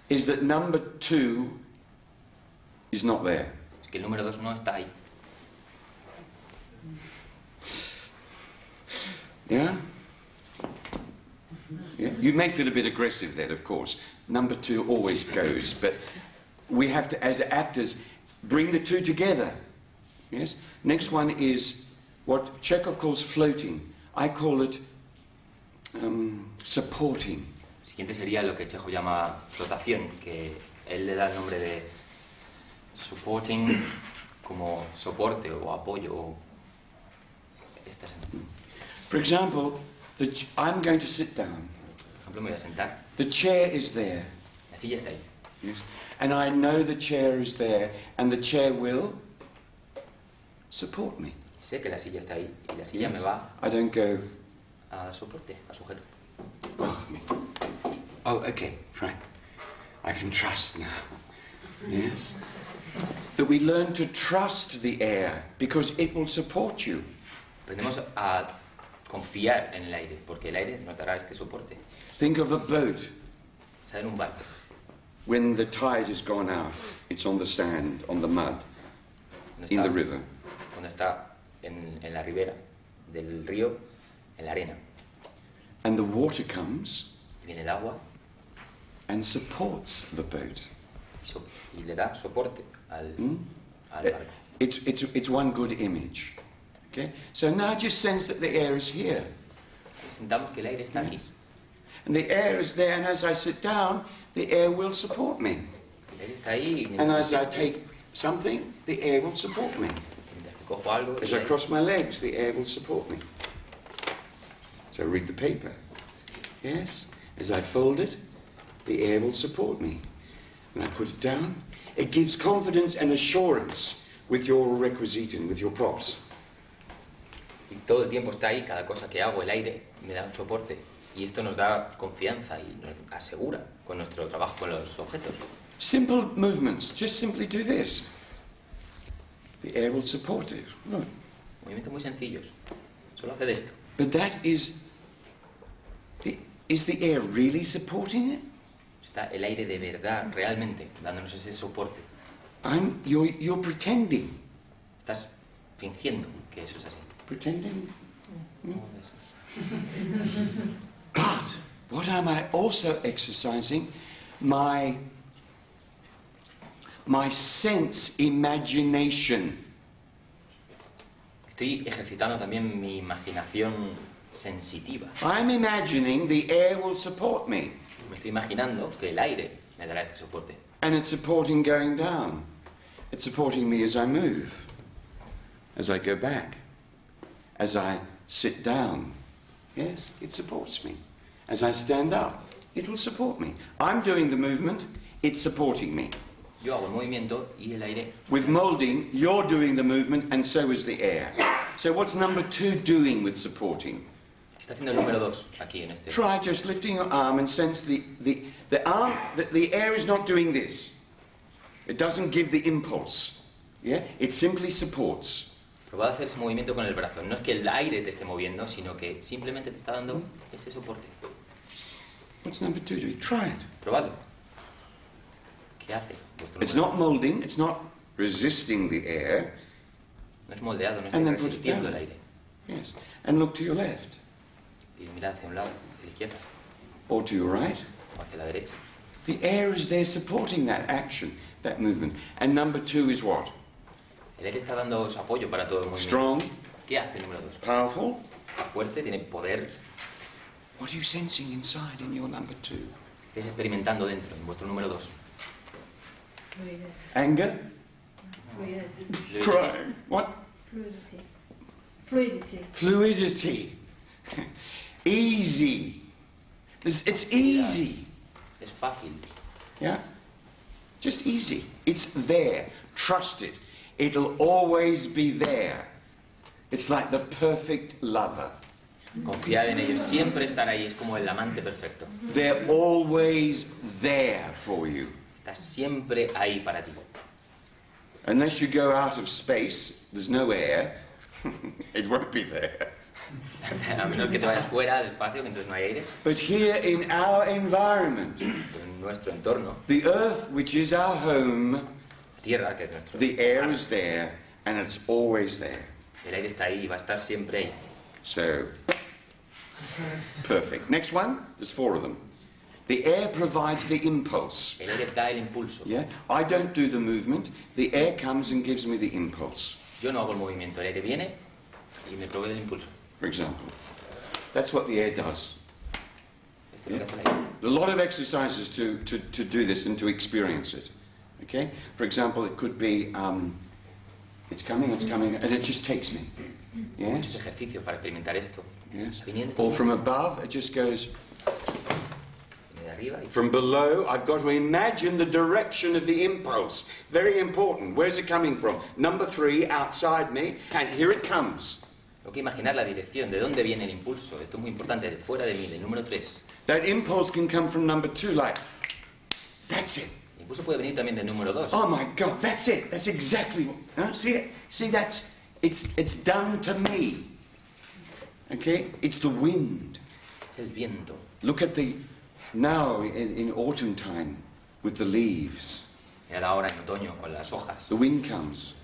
is that number 2 is not there. es que el número 2 no está ahí. Yeah? Yeah? You may feel a bit aggressive there, of course. Number 2 always goes, but we have to, as actors, bring the 2 together. Yes? Next one is what Chéjov calls floating. I call it supporting. El siguiente sería lo que Chéjov llama flotación, que él le da el nombre de supporting como soporte o apoyo. O For example, I'm going to sit down. Por ejemplo, me voy a sentar. The chair is there. La silla está ahí. Yes. And I know the chair is there, and the chair will support me. Sé que la silla está ahí y la silla me Yes. va I don't go, a soporte, a sujeto. oh, okay, right. I can trust now. Yes. That we learn to trust the air because it will support you. Aprendemos a confiar en el aire, porque el aire nos dará este soporte. Think of a boat. Está en un barco. When the tide has gone out, it's on the sand, on the mud, Cuando in está, the river. cuando está en la ribera del río, en la arena. And the water comes Viene el agua and supports the boat. y le da soporte al barco. It's one good image. Okay? So now just sense that the air is here. Sintamos que el aire está aquí. And the air is there, and as I sit down, the air will support me. El aire está ahí y And as I take something, the air will support me. mientras que cojo algo, As I cross my legs, the air will support me. So I read the paper. Yes? As I fold it, the air will support me. When I put it down, it gives confidence and assurance with your requisitum, with your props. y todo el tiempo está ahí, cada cosa que hago, el aire me da un soporte. Y esto nos da confianza y nos asegura con nuestro trabajo con los objetos. Simple movements. Just simply do this. The air will support it. Look. Movimientos muy sencillos. Solo haced esto. But that is the air really supporting it? Está el aire de verdad, realmente, dándonos ese soporte. You're pretending. Estás fingiendo que eso es así. Pretending? Eso. But what am I also exercising? My sense imagination. Estoy ejercitando también mi imaginación sensitiva. I'm imagining the air will support me. Me estoy imaginando que el aire me dará este soporte. And it's supporting going down. It's supporting me as I move, as I go back, as I sit down. Yes, it supports me. As I stand up, it will support me. I'm doing the movement, it's supporting me. Yo hago el movimiento y el aire. With moulding, you're doing the movement and so is the air. So what's number 2 doing with supporting? ¿Qué está haciendo el número 2 aquí en este? Try just lifting your arm and sense the arm, the air is not doing this. It doesn't give the impulse. Yeah? It simply supports. Probad a hacer ese movimiento con el brazo. No es que el aire te esté moviendo, sino que simplemente te está dando ese soporte. What's number 2 doing? Try it. Probadlo. ¿Qué hace? It's not moulding, it's not resisting the air. No es moldeado, no está And then put it resistiendo down. el aire. Yes. And look to your left. Y mirad hacia un lado, hacia la izquierda, Or to your right. o hacia la derecha. The air is there supporting that action, that movement. And number 2 is what? El aire está dando apoyo para todo el movimiento. Strong, ¿Qué hace el número 2? powerful. Está fuerte, tiene poder. What are you sensing inside in your number 2? Estáis experimentando dentro, en vuestro número 2. Fluidez. Anger? Fluidez. Crying? What? Fluidity. Fluidity. Fluidity. Easy. It's easy. Es fácil. Yeah? Just easy. It's there. Trust it. It'll always be there. It's like the perfect lover. Confiad en ellos, siempre estar ahí, es como el amante perfecto. They're always there for you. Está siempre ahí para ti. Unless you go out of space, there's no air, it won't be there. A menos que te vayas fuera del espacio, que entonces no hay aire. But here in our environment, Pero en nuestro entorno, the earth, which is our home, la tierra, que es nuestro the air hogar, is there, and it's always there. el aire está ahí y va a estar siempre ahí. So, perfect. Next one, there's 4 of them. The air provides the impulse. El aire da el impulso. Yeah? I don't do the movement, the air comes and gives me the impulse, Yo no hago el movimiento, el aire viene y me provee el impulso. for example. That's what the air does. Esto es lo que hace el aire. A lot of exercises to do this and to experience it. Okay? For example, it could be, it's coming, and it just takes me. Muchos Yes? ejercicios para experimentar esto. Yes? Viniendo Or from above, it just goes, de arriba y From below, I've got to imagine the direction of the impulse. Very important. Where's it coming from? Number 3, outside me, and here it comes. tengo que imaginar la dirección, de dónde viene el impulso. Esto es muy importante, de fuera de mí, del número 3. That impulse can come from number 2, like, that's it. El impulso puede venir también del número 2. Oh my God, that's it. That's exactly what. See it? See, it's done to me. Okay? It's the wind. Es el viento. Look at now in autumn time with the leaves. Mira ahora en otoño con las hojas. The wind comes.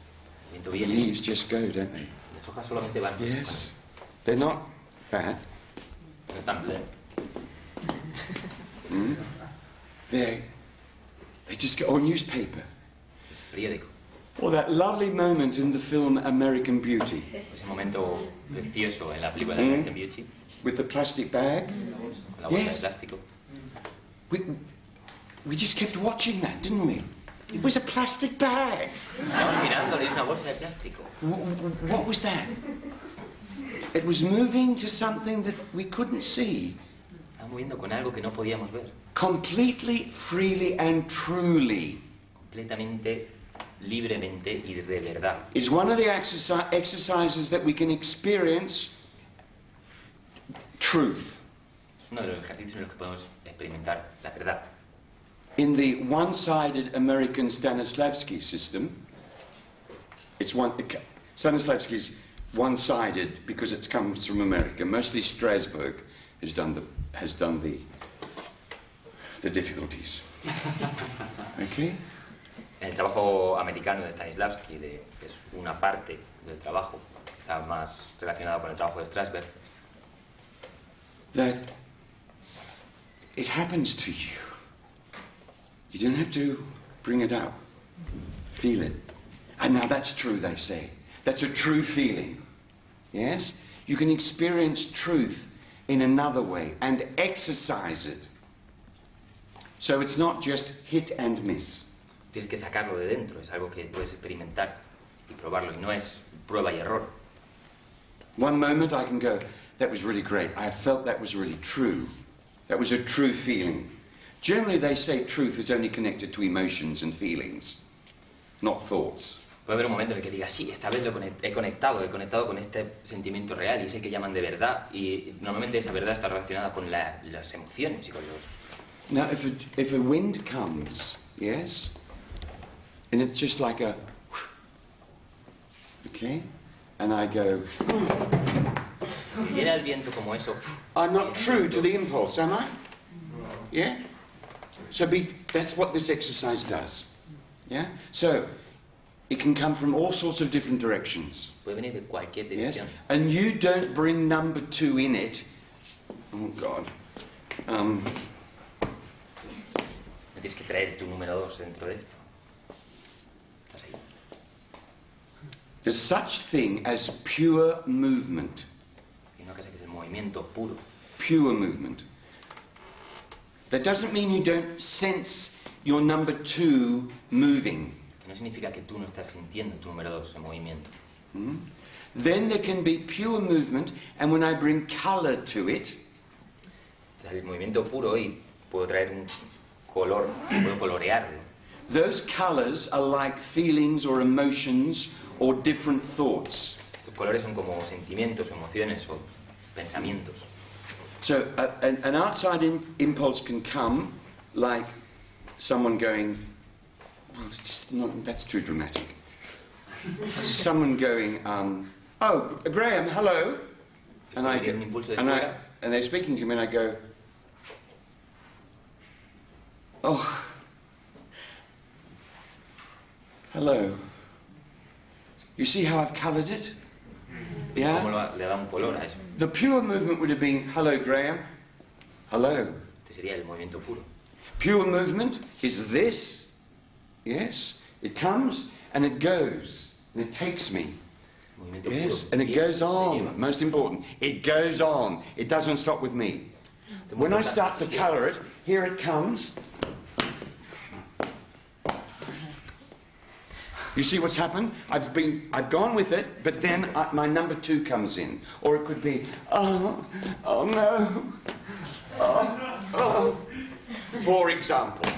El viento The viene. leaves just go, don't they? Las hojas solamente van. Yes. They're not bad. No están bien. They just go, or newspaper. Periódico. Or that lovely moment in the film American Beauty Ese momento precioso en la película de American Beauty, with the plastic bag. con la bolsa Yes. de plástico. We just kept watching that, didn't we? It was a plastic bag. Estábamos mirándole, es una bolsa de plástico. What was that? It was moving to something that we couldn't see. Estaba moviendo con algo que no podíamos ver. Completely, freely and truly. Completamente, libremente y de verdad. Is one of the exercises that we can experience truth. Es uno de los ejercicios en los que podemos experimentar la verdad. In the one-sided American Stanislavski system, Stanislavski's one-sided because it comes from America. Mostly Strasbourg has done the difficulties. Okay? El trabajo americano de Stanislavski, que es una parte del trabajo que está más relacionado con el trabajo de Strasberg, That it happens to you. You don't have to bring it up. Feel it. And now that's true, they say. That's a true feeling. Yes? You can experience truth in another way and exercise it. So it's not just hit and miss. tienes que sacarlo de dentro, es algo que puedes experimentar y probarlo, y no es prueba y error. One moment I can go, that was really great. I felt that was really true. That was a true feeling. Generally they say truth is only connected to emotions and feelings, not thoughts. Puede haber un momento en el que digas, sí, esta vez he conectado con este sentimiento real y es el que llaman de verdad, y normalmente esa verdad está relacionada con las emociones y con los... Now if a wind comes, yes, and it's just like a, okay, and I go, Si viene el viento como eso... I'm not true to the impulse, am I? Yeah? So that's what this exercise does. Yeah? So it can come from all sorts of different directions. Puede venir de cualquier Yes? dirección. And you don't bring number 2 in it. Oh God. No tienes que traer tu número 2 dentro de esto. Estás ahí. There's such thing as pure movement. Hay una cosa que es el movimiento puro. Pure movement. That doesn't mean you don't sense your number 2 moving. Que no significa que tú no estás sintiendo tu número 2 en movimiento. Then there can be pure movement, and when I bring color to it, O sea, el movimiento puro, y puedo traer un color, puedo colorearlo. those colors are like feelings or emotions or different thoughts. Estos colores son como sentimientos o emociones o pensamientos. So an outside impulse can come like someone going, well, it's just not, that's too dramatic. Someone going, oh, Graham, hello. And I Viene go, un impulso de and fuera. they're speaking to me and I go, oh, hello. You see how I've coloured it? Es como Yeah? le da un color a eso. The pure movement would have been, hello, Graham. Hello. Este sería el movimiento puro. Pure movement is this. Yes? It comes and it goes. And it takes me. Movimiento Yes? puro. And it Bien, goes me lleva. on. Most important. It goes on. It doesn't stop with me. Esto es When I muy start to importante. colour it, here it comes. You see what's happened? I've gone with it, but then my number 2 comes in. Or it could be, oh no, oh, for example.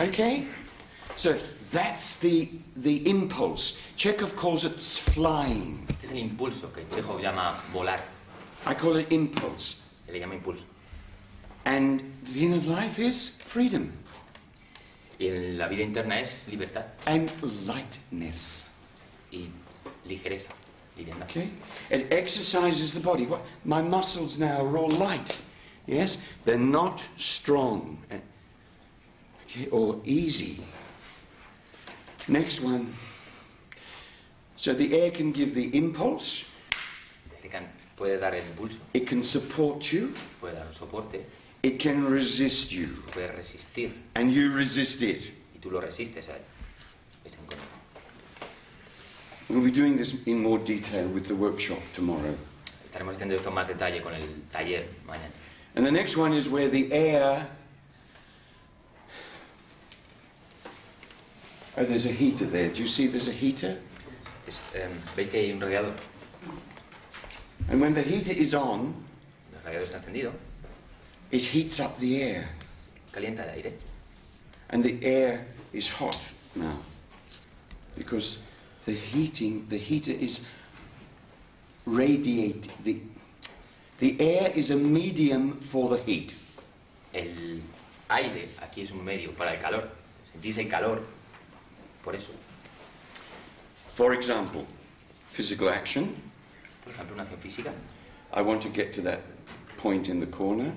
Okay? So that's the impulse. Chéjov calls it flying. Este es el impulso que Chéjov llama volar. I call it impulse. Él le llama impulso. And the inner life is freedom. Y en la vida interna es libertad. And lightness. Y ligereza, liviandad. Okay? It exercises the body. What? My muscles now are all light. Yes? They're not strong. Okay? Or easy. Next one. So the air can give the impulse. Puede dar el impulso. It can support you. Puede dar un soporte. It can resist you. Puede resistir. And you resist it. Y tú lo resistes a él. Es en contra. We'll be doing this in more detail with the workshop tomorrow. Estaremos haciendo esto en más detalle con el taller mañana. And the next one is where the air... Oh, there's a heater there. Do you see there's a heater? ¿Veis que hay un radiador? And when the heater is on, El radiador está encendido. it heats up the air. Calienta el aire. And the air is hot now. Because the heater is radiating. The air is a medium for the heat. El aire aquí es un medio para el calor. Sentís el calor. Por eso. For example, physical action. Por ejemplo, una acción física. I want to get to that point in the corner.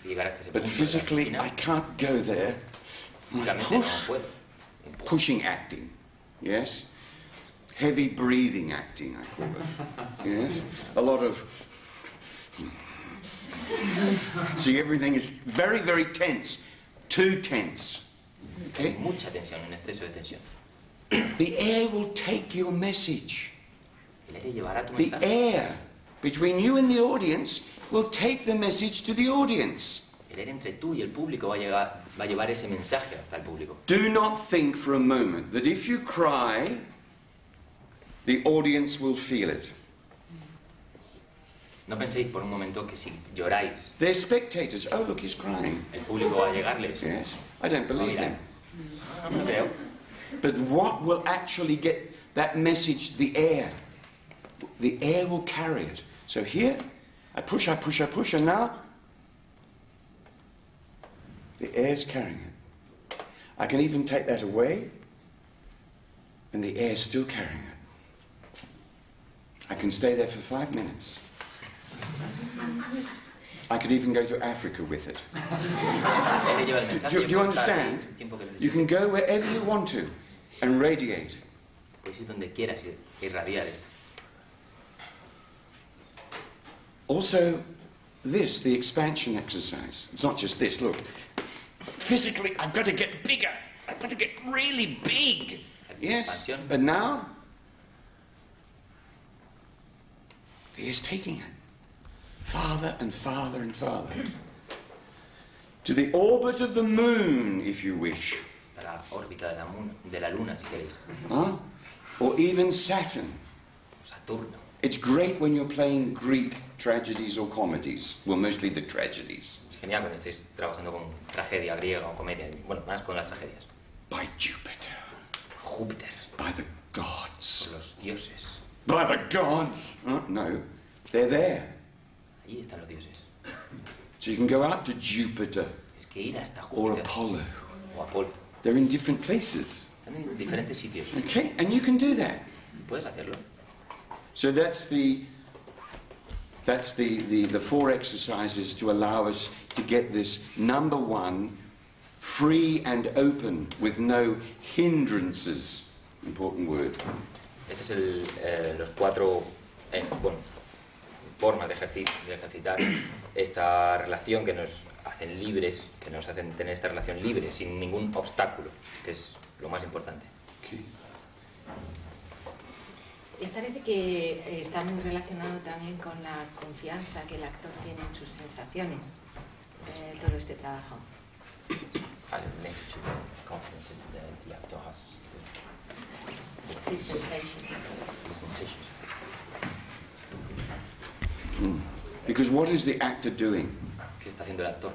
Llegar hasta ese But punto de la physically, esquina. I can't go there. Físicamente no puedo. Pushing acting, yes? Heavy breathing acting, I call it. Yes? A lot of... See, everything is very, very tense. Too tense. Okay? Mucha tensión, un exceso de tensión. The air will take your message. El aire llevará tu The mensaje. air between you and the audience will take the message to the audience. El aire entre tú y el público va a llevar ese mensaje hasta el público. Do not think for a moment that if you cry, the audience will feel it. No penséis por un momento que si lloráis, They're spectators. Oh, look, he's crying. el público va a llegarle eso. Yes, I don't believe him. No lo creo. But what will actually get that message? The air. The air will carry it. So here, I push, and now the air's carrying it. I can even take that away, and the air's still carrying it. I can stay there for 5 minutes. I could even go to Africa with it. El aire lleva el mensaje. Do you puedes estar understand? el tiempo que You necesites. can go wherever you want to and radiate. Puedes ir donde quieras y irradiar esto. Also, this, the expansion exercise. It's not just this, look. Physically, I've got to get bigger. I've got to get really big. Yes, Expansión. but now, the air's taking it. Farther and farther and farther. To the orbit of the moon, if you wish. Hasta la órbita de la luna, si queréis. Huh? Or even Saturn. Saturno. It's great when you're playing Greek tragedies or comedies. Well, mostly the tragedies. Es genial cuando estéis trabajando con tragedia griega o comedia. Bueno, más con las tragedias. By Jupiter. Júpiter. By the gods. Por los dioses. By the gods! No, they're there. Allí están los dioses. So you can go out to Jupiter Es que ir hasta or Júpiter Apollo. o Apolo. They're in different places. Están en diferentes sitios. Okay, and you can do that. Puedes hacerlo. So that's the 4 exercises to allow us to get this number 1, free and open with no hindrances. Important word. Este es los 4 formas de ejercitar esta relación que nos hacen libres, que nos hacen tener esta relación libre, sin ningún obstáculo, que es lo más importante. Okay. Me parece que está muy relacionado también con la confianza que el actor tiene en sus sensaciones, todo este trabajo. His sensations. Because what is the actor doing? ¿Qué está haciendo el actor?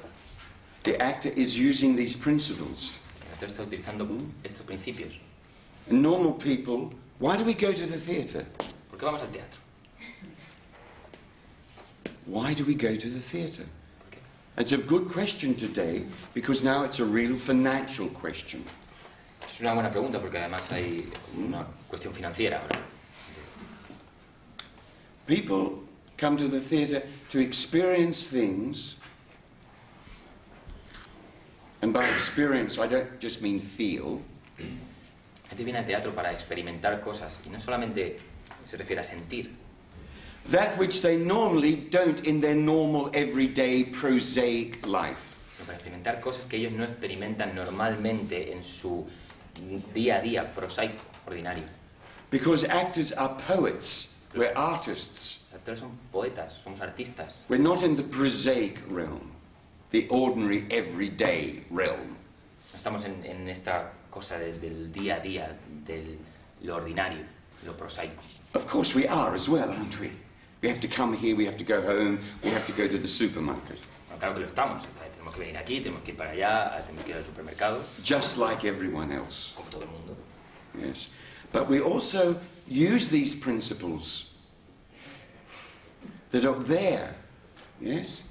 The actor is using these principles. El actor está utilizando estos principios. And normal people, why do we go to the theatre? ¿Por qué vamos al teatro? Why do we go to the theatre? ¿Por qué? It's a good question today because now it's a real financial question. Es una buena pregunta porque además hay una cuestión financiera ahora. People come to the theatre to experience things, and by experience I don't just mean feel. La gente viene al teatro para experimentar cosas y no solamente se refiere a sentir. That which they normally don't in their normal, everyday, prosaic life. Sino para experimentar cosas que ellos no experimentan normalmente en su día a día prosaico, ordinario. Because actors are poets, we're artists. Los actores son poetas, somos artistas. We're not in the prosaic realm, the ordinary, everyday realm. No estamos en esta cosa del día a día, de lo ordinario, lo prosaico. Of course we are as well, aren't we? We have to come here, we have to go home, we have to go to the supermarket. Bueno, claro que lo estamos. Tenemos que venir aquí, tenemos que ir para allá, tenemos que ir al supermercado. Just like everyone else. Como todo el mundo. Yes. But we also use these principles that are there, yes,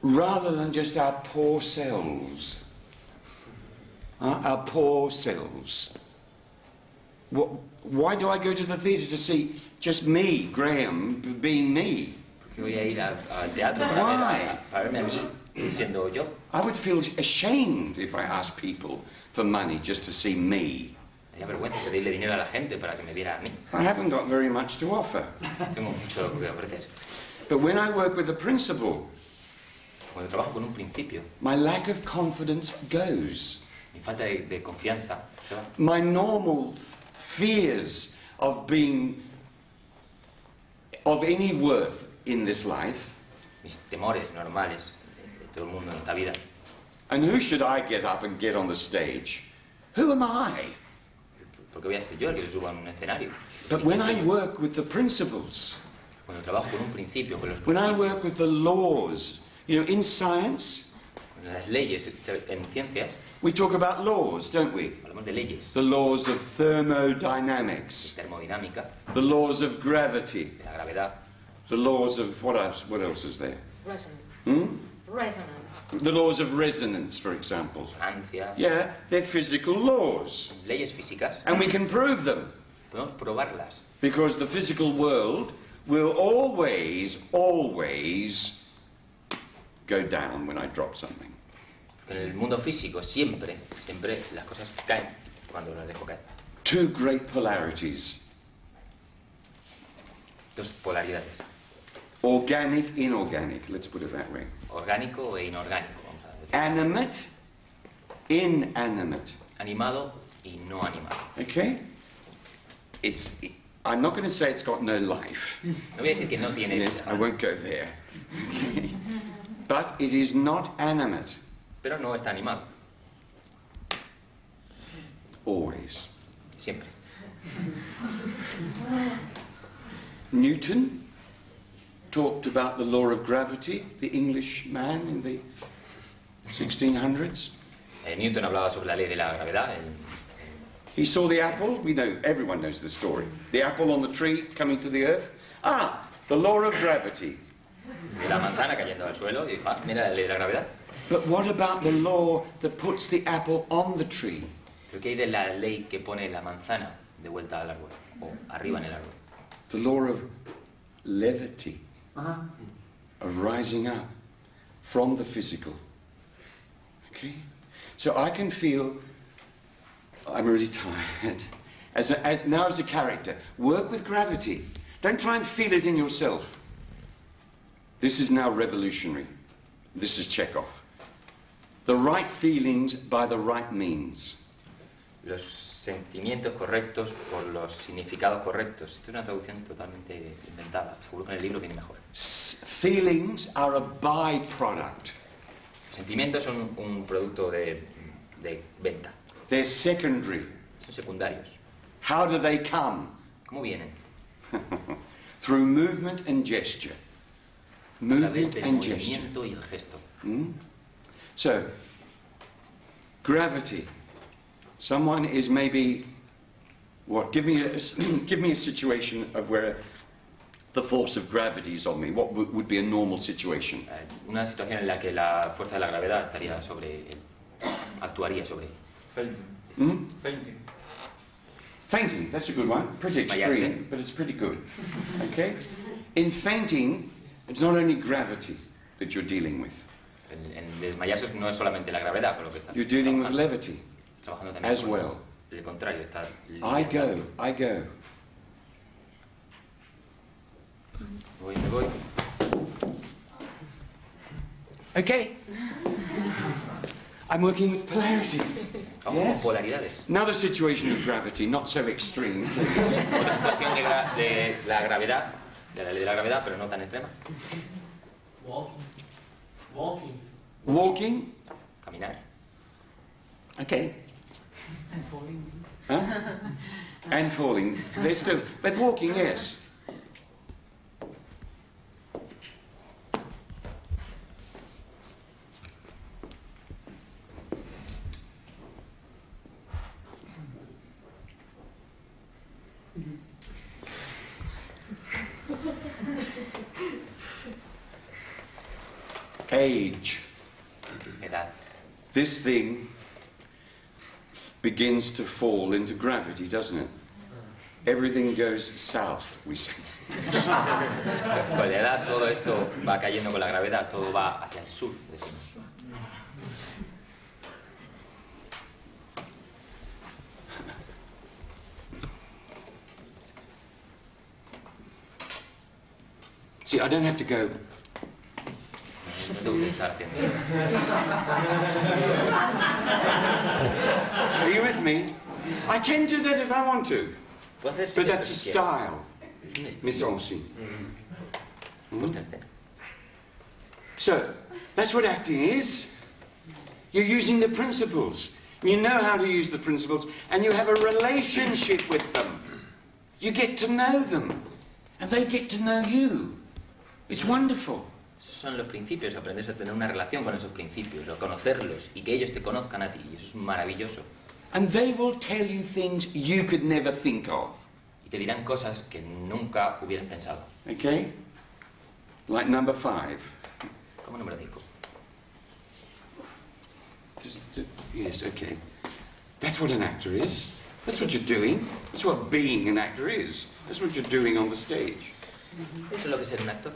rather than just our poor selves. Our poor selves. Why do I go to the theatre to see just me, Graham, being me? Porque voy a ir al teatro para verme a mí siendo yo. I would feel ashamed if I asked people for money just to see me. Me daría vergüenza pedirle dinero a la gente para que me viera a mí. I haven't got very much to offer. Tengo mucho que ofrecer. But when I work with a principle, Cuando trabajo con un principio, my lack of confidence goes. mi falta de confianza se va. My normal fears of being of any worth in this life. Mis temores normales de todo el mundo en esta vida. And who should I get up and get on the stage? Who am I? Porque voy a ser yo el que se suba a un escenario. But when I work with the principles, Cuando trabajo con un principio, con los when I principios, work with the laws, you know, in science, con las leyes en ciencias, we talk about laws, don't we? hablamos de leyes, The laws of thermodynamics, termodinámica, the laws of gravity, de la gravedad, the laws of what else? What else is there? Resonance. Resonance. The laws of resonance, for example. resonancia, Yeah, they're physical laws, leyes físicas. and we can prove them Podemos probarlas, because the physical world will always go down when I drop something. porque en el mundo físico siempre las cosas caen cuando las dejo caer. Two great polarities, Dos polaridades, organic, inorganic, let's put it that way. orgánico e inorgánico, vamos a decir. Animate, inanimate. Animado y no animado. Okay? I'm not going to say it's got no life. No voy a decir que no tiene Yes, I vida, won't go there. Okay? But it is not animate, pero no está animado, always. siempre. Newton talked about the law of gravity, the English man in the 1600s. Newton hablaba sobre la ley de la gravedad, He saw the apple, everyone knows the story. The apple on the tree coming to the earth. Ah, the law of gravity. de la manzana cayendo al suelo, y dijo, ah, mira la ley de la gravedad. But what about the law that puts the apple on the tree? Pero ¿qué hay de la ley que pone la manzana de vuelta al árbol, o arriba en el árbol? The law of levity, of rising up from the physical. Okay? So I can feel I'm really tired. Now as a character, work with gravity. Don't try and feel it in yourself. This is now revolutionary. This is Chéjov. The right feelings by the right means. Los sentimientos correctos por los significados correctos. Esto es una traducción totalmente inventada. Seguro que en el libro viene mejor. Feelings are a byproduct. Los sentimientos son un producto de venta. They're secondary. Son secundarios. How do they come? ¿Cómo vienen? Through movement and gesture. A través Movement del and gesture. movimiento y el gesto. Hmm? So, gravity. Someone is maybe, what? Give me a situation of where the force of gravity is on me. What would be a normal situation? Una situación en la que la fuerza de la gravedad estaría sobre él, actuaría sobre él. Hmm? Fainting. Fainting, that's a good one. Pretty extreme, but it's pretty good. Okay? In fainting, it's not only gravity that you're dealing with. En desmayarse no es solamente la gravedad con lo que está You're dealing with levity trabajando también as well. El contrario, está I go. Me voy. Okay. I'm working with polarities. Yes. Con polaridades. Another situation of gravity, not so extreme, please. Otra situación de la gravedad, de la ley de la gravedad, pero no tan extrema. Walking. Caminar. Okay. And falling. Huh? And falling. They're still, but walking, yes. Age. Edad. This thing begins to fall into gravity, doesn't it? Everything goes south, we say. Con la edad todo esto va cayendo con la gravedad, todo va hacia el sur, decimos. See, I don't have to go. No tengo que estar haciendo. Are you with me? I can do that if I want to. Puedo hacer But that's a si quiero. style, Es un estilo. Miss Olsen. Puesta en escena. So, that's what acting is. You're using the principles. You know how to use the principles, and you have a relationship with them. You get to know them, and they get to know you. It's wonderful. Son los principios, aprendes a tener una relación con esos principios, a conocerlos y que ellos te conozcan a ti, y eso es maravilloso. And they will tell you things you could never think of. Y te dirán cosas que nunca hubieras pensado. Okay? Like number 5. Como número 5. Yes, okay. That's what an actor is. That's what you're doing. That's what being an actor is. That's what you're doing on the stage. Eso es lo que es ser un actor.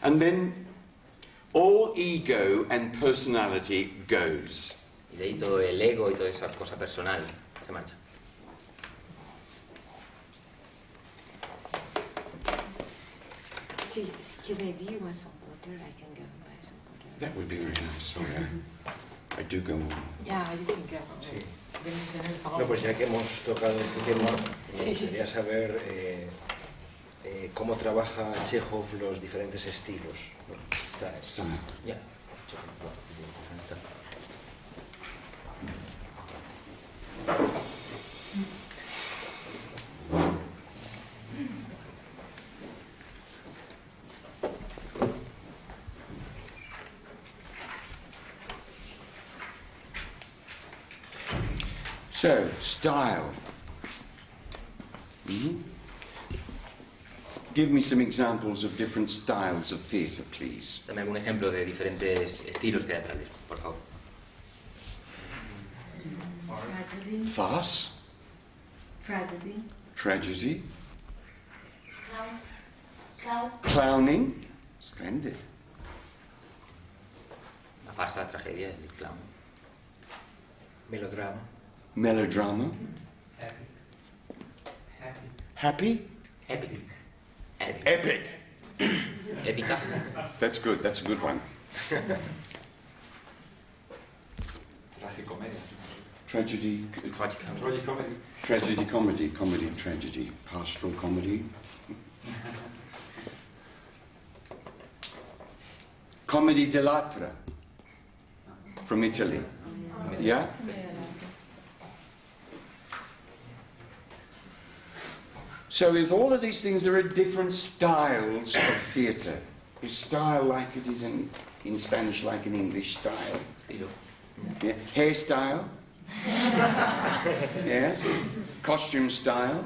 And then all ego and personality goes. Y de ahí todo el ego y toda esa cosa personal se marcha. Excuse me, do you want some water? I can go buy some water. That would be very nice. Sorry, I do go on. Yeah, you can go. Sí. Sí. No, pues ya que hemos tocado este tema, me Sí. gustaría saber cómo trabaja Chéjov los diferentes estilos. ¿No? Está. Ya. So, style. Give me some examples of different styles of theatre, please. Dame algún ejemplo de diferentes estilos teatrales, por favor. Tragedy. Farce, Tragedy. tragedy, Clown. clowning. Splendid. La farsa, la tragedia, el clown. Melodrama. Melodrama. Happy. Epic. Epic. Epic. Épica. That's good. That's a good one. Tragedy. Tragedy, comedy, comedy, tragedy, pastoral comedy. Comedy dell'arte from Italy. Yeah? So with all of these things, there are different styles of theatre. Is style like it is in in Spanish like in English, style. Estilo. Yeah. Hairstyle. Yes. Costume style.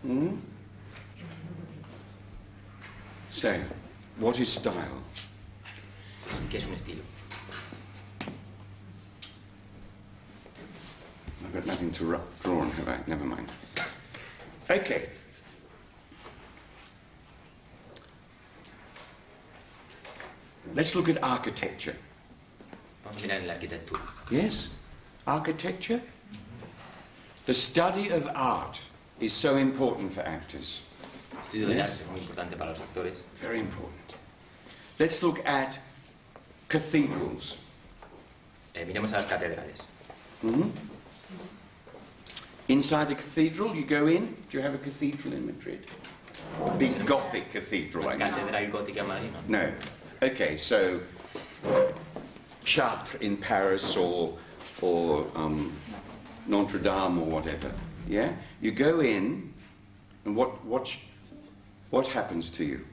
Mm? So, what is style? ¿Qué es un estilo? I've got nothing to draw on, have I? Never mind. Okay. Let's look at architecture. Vamos a mirar en la arquitectura. Yes? Architecture? The study of art is so important for actors. El estudio del Yes. arte es muy importante para los actores. Very important. Let's look at cathedrals. Miremos a las catedrales. Mhm. Inside a cathedral, you go in. Do you have a cathedral in Madrid? A big Gothic cathedral, I ¿Una mean. catedral gótica en Madrid? No. No. Okay, so Chartres in Paris or Notre Dame or whatever. Yeah? You go in, and what happens to you?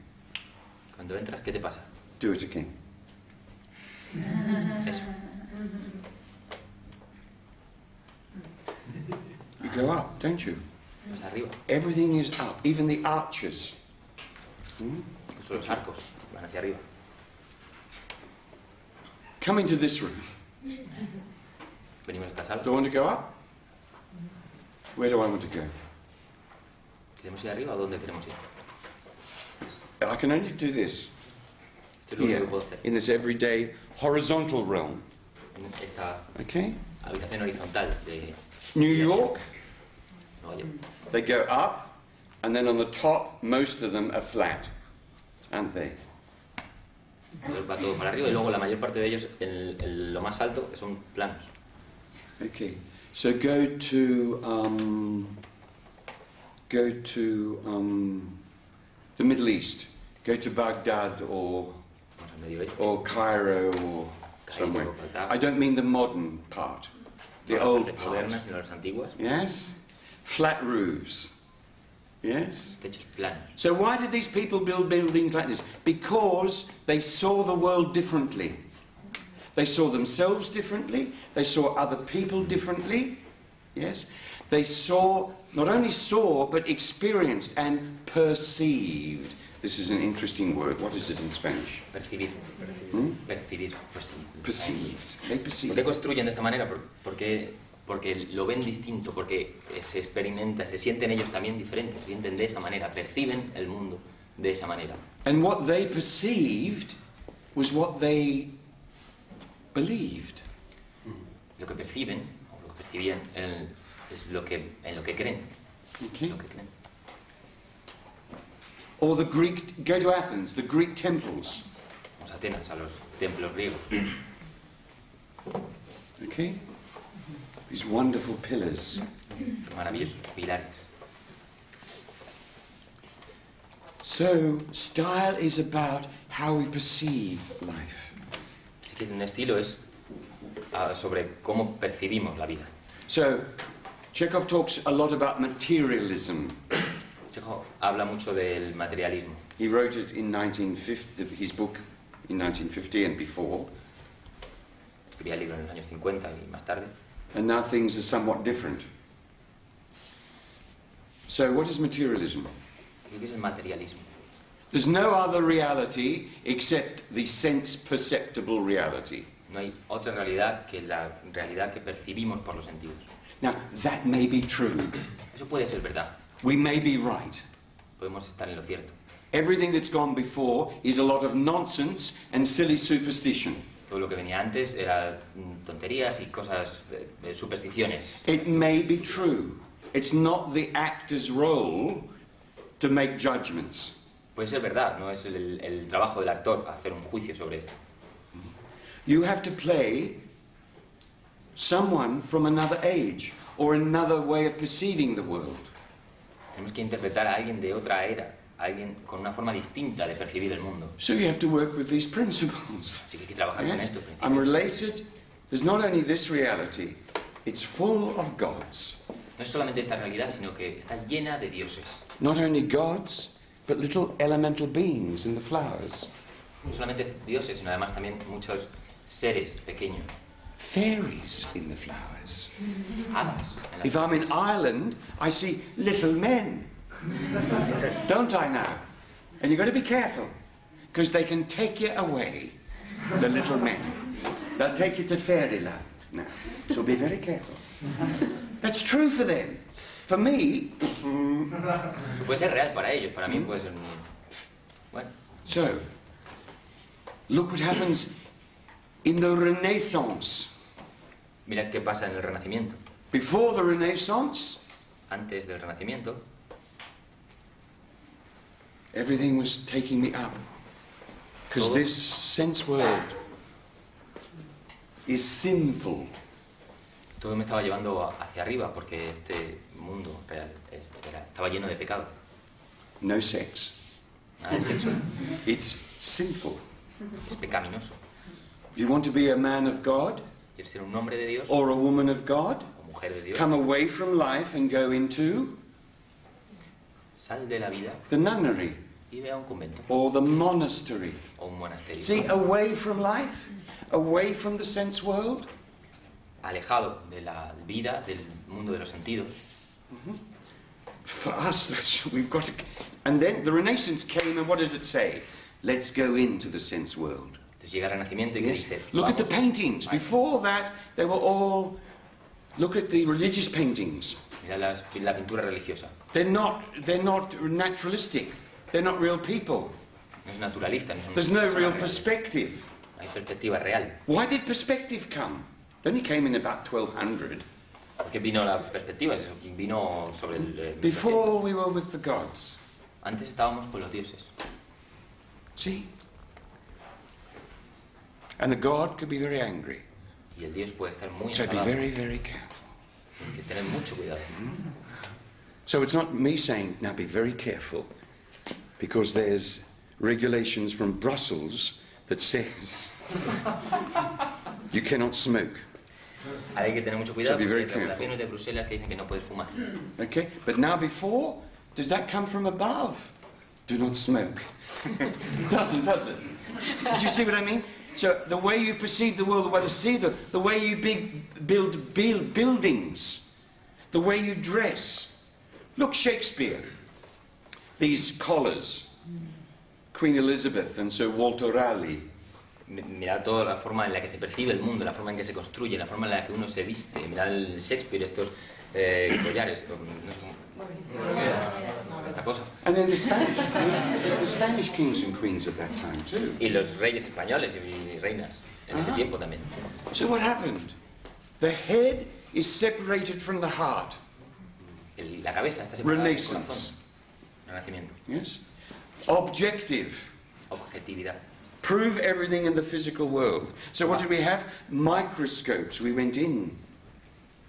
Cuando entras, ¿qué te pasa? Do it again. Eso. You go up, don't you? Vas arriba. Everything is up, even the arches. Hmm? Incluso los arcos van hacia arriba. Come into this room. Venimos a esta sala. Do I want to go up? Where do I want to go? ¿Queremos ir arriba o dónde queremos ir? I can only do this. Esto es lo único Here, que puedo hacer. in this everyday horizontal realm. En esta Okay? habitación horizontal de New York, Nueva York. they go up, and then on the top, most of them are flat, aren't they? Va todo para arriba y luego la mayor parte de ellos en lo más alto que son planos. Okay. So go to the Middle East. Go to Baghdad or Vamos al Medio Oeste. Cairo or somewhere. Bagdad. I don't mean the modern part, the No las old partes part. modernas, sino las antiguas. Yes? Flat roofs. Yes? Techos planos. So why did these people build buildings like this? Because they saw the world differently. They saw themselves differently. They saw other people differently. Yes? They saw, not only saw, but experienced and perceived. This is an interesting word. What is it in Spanish? Percibir. Hmm? Percibir. Percibir. Perceived. They ¿Por qué perceived. construyen de esta manera? Porque lo ven distinto, porque se experimenta, se sienten ellos también diferentes, se sienten de esa manera, perciben el mundo de esa manera. And what they perceived was what they believed. Lo que perciben, o lo que percibían, es en lo que creen. Okay. Lo que creen. Or the Greek, go to Athens, the Greek temples. Vamos a Atenas, a los templos griegos. Okay? These wonderful pillars. Maravillosos pilares. So, style is about how we perceive life. Así que un estilo es sobre cómo percibimos la vida. So, Chéjov talks a lot about materialism. Chéjov habla mucho del materialismo. He wrote it in 1950, his book in 1950 and before. Escribía el libro en los años 50 y más tarde. And now things are somewhat different. So, what is materialism? ¿Qué es el materialismo? There's no other reality except the sense-perceptible reality. No hay otra realidad que la realidad que percibimos por los sentidos. Now, that may be true. Eso puede ser verdad. We may be right. Podemos estar en lo cierto. Everything that's gone before is a lot of nonsense and silly superstition. Todo lo que venía antes era tonterías y cosas, supersticiones. It may be true. It's not the actor's role to make judgments. Puede ser verdad, no es el trabajo del actor hacer un juicio sobre esto. You have to play someone from another age or another way of perceiving the world. Tenemos que interpretar a alguien de otra era, a alguien con una forma distinta de percibir el mundo. So you have to work with these principles. Así que hay que trabajar con Yes? estos I'm principios. related. There's not only this reality, it's full of gods. No es solamente esta realidad, sino que está llena de dioses. Not only gods, but little elemental beings in the flowers. no solamente dioses, sino además también muchos seres pequeños. Fairies in the flowers. Hadas. En las If I'm in flores. Ireland, I see little men. Don't I now? And you've got to be careful, because they can take you away, the little men. They'll take you to fairyland now. So be very careful. That's true for them. For me, Puede ser real para ellos, para mí puede ser... Bueno, so, look what happens in the Renaissance. mira qué pasa en el Renacimiento. Before the Renaissance, Antes del Renacimiento, everything was taking me up. Because Todo. this sense world is sinful. todo me estaba llevando hacia arriba porque este mundo real estaba lleno de pecado. No sex. Nada de sexo, It's sinful. es pecaminoso. You want to be a man of God ¿Quieres ser un hombre de Dios or a woman of God? o mujer de Dios? Come away from life and go into Sal de la vida the nunnery y ve a un convento or the monastery. o un monasterio. See, away from life, away from the sense world. Alejado de la vida, del mundo de los sentidos. For us, we've got to... And then the Renaissance came, and what did it say? Let's go into the sense world. Entonces llega el Renacimiento y ¿qué Yes. dice? Look at the Vamos, paintings. vale. Before that, they were all... Look at the religious paintings. Mira la pintura religiosa. They're not naturalistic. They're not real people. No es naturalista, no son There's no personas real reales. perspective. No hay perspectiva real. Why did perspective come? It only came in about 1200. ¿Por qué vino la perspectiva? Eso vino sobre el... Before we were with the gods. Antes estábamos con los dioses. See? And the god could be very angry. Y el dios puede estar muy So be enfadado. very, very careful. Hay que tener mucho cuidado. So it's not me saying, now be very careful, because there's regulations from Brussels that says you cannot smoke. Hay que tener mucho cuidado So be porque very hay regulaciones de Bruselas que dicen que no puedes fumar. Okay? But now before, does that come from above? Do not smoke. It doesn't, does it? Do you see what I mean? So the way you perceive the world, the way you see the way you build buildings, the way you dress. Look, Shakespeare. These collars. Queen Elizabeth and Sir Walter Raleigh. Mirad toda la forma en la que se percibe el mundo, la forma en que se construye, la forma en la que uno se viste. Mirad el Shakespeare, estos collares, no sé cómo- esta cosa. And then the Spanish kings and queens at that time too. Y los reyes españoles y reinas en ese Ajá. tiempo también. So what happened? The head is separated from the heart. La cabeza está separada del Renaissance. corazón. Renacimiento. Yes? Objective. Objetividad. Prove everything in the physical world. So what did we have? Microscopes. We went in.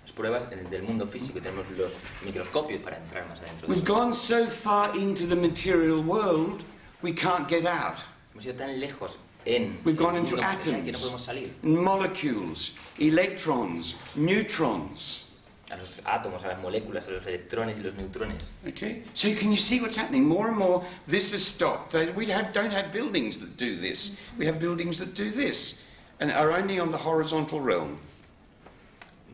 Las pruebas del mundo físico y tenemos los microscopios para entrar más adentro de We've eso. gone so far into the material world, we can't get out. Hemos ido tan lejos en We've gone el into mundo material que no atoms, podemos salir. molecules, electrons, neutrons. A los átomos, a las moléculas, a los electrones y los neutrones. Okay? So can you see what's happening? More and more, this has stopped. Don't have buildings that do this. We have buildings that do this, and are only on the horizontal realm.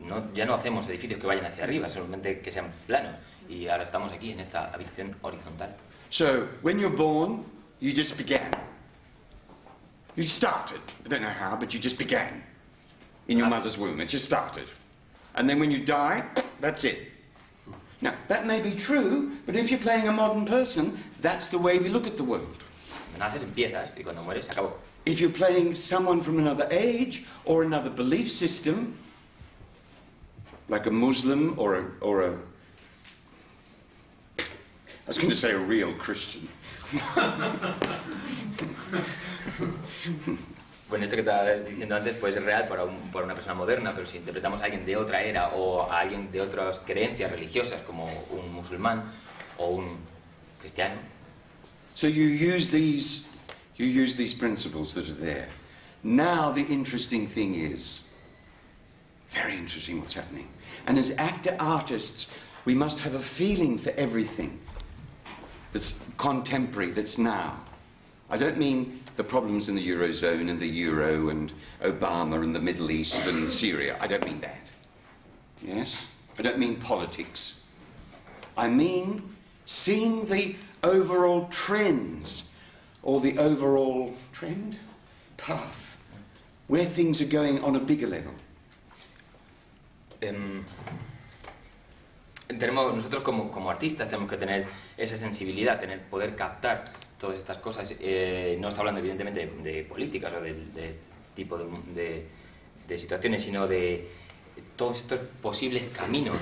No, ya no hacemos edificios que vayan hacia arriba, solamente que sean planos. Y ahora estamos aquí en esta habitación horizontal. So when you're born, you just began. You started. I don't know how, but you just began in your mother's womb. It just started. And then when you die, that's it. Now, that may be true, but if you're playing a modern person, that's the way we look at the world. Cuando naces empiezas y cuando mueres se acabó. If you're playing someone from another age or another belief system, like a Muslim or a I was going to say a real Christian. Bueno, esto que estaba diciendo antes puede ser real para una persona moderna, pero si interpretamos a alguien de otra era o a alguien de otras creencias religiosas, como un musulmán o un cristiano, So you use these principles that are there. Now the interesting thing is, very interesting what's happening. And as artists, we must have a feeling for everything that's contemporary, that's now. I don't mean the problems in the Eurozone and the Euro and Obama and the Middle East and Syria. I don't mean that. Yes? I don't mean politics. I mean seeing the overall trends, or the overall trend? Path, where things are going on a bigger level. Nosotros como artistas tenemos que tener esa sensibilidad, poder captar todas estas cosas. No está hablando evidentemente de políticas o de este tipo de situaciones, sino de todos estos posibles caminos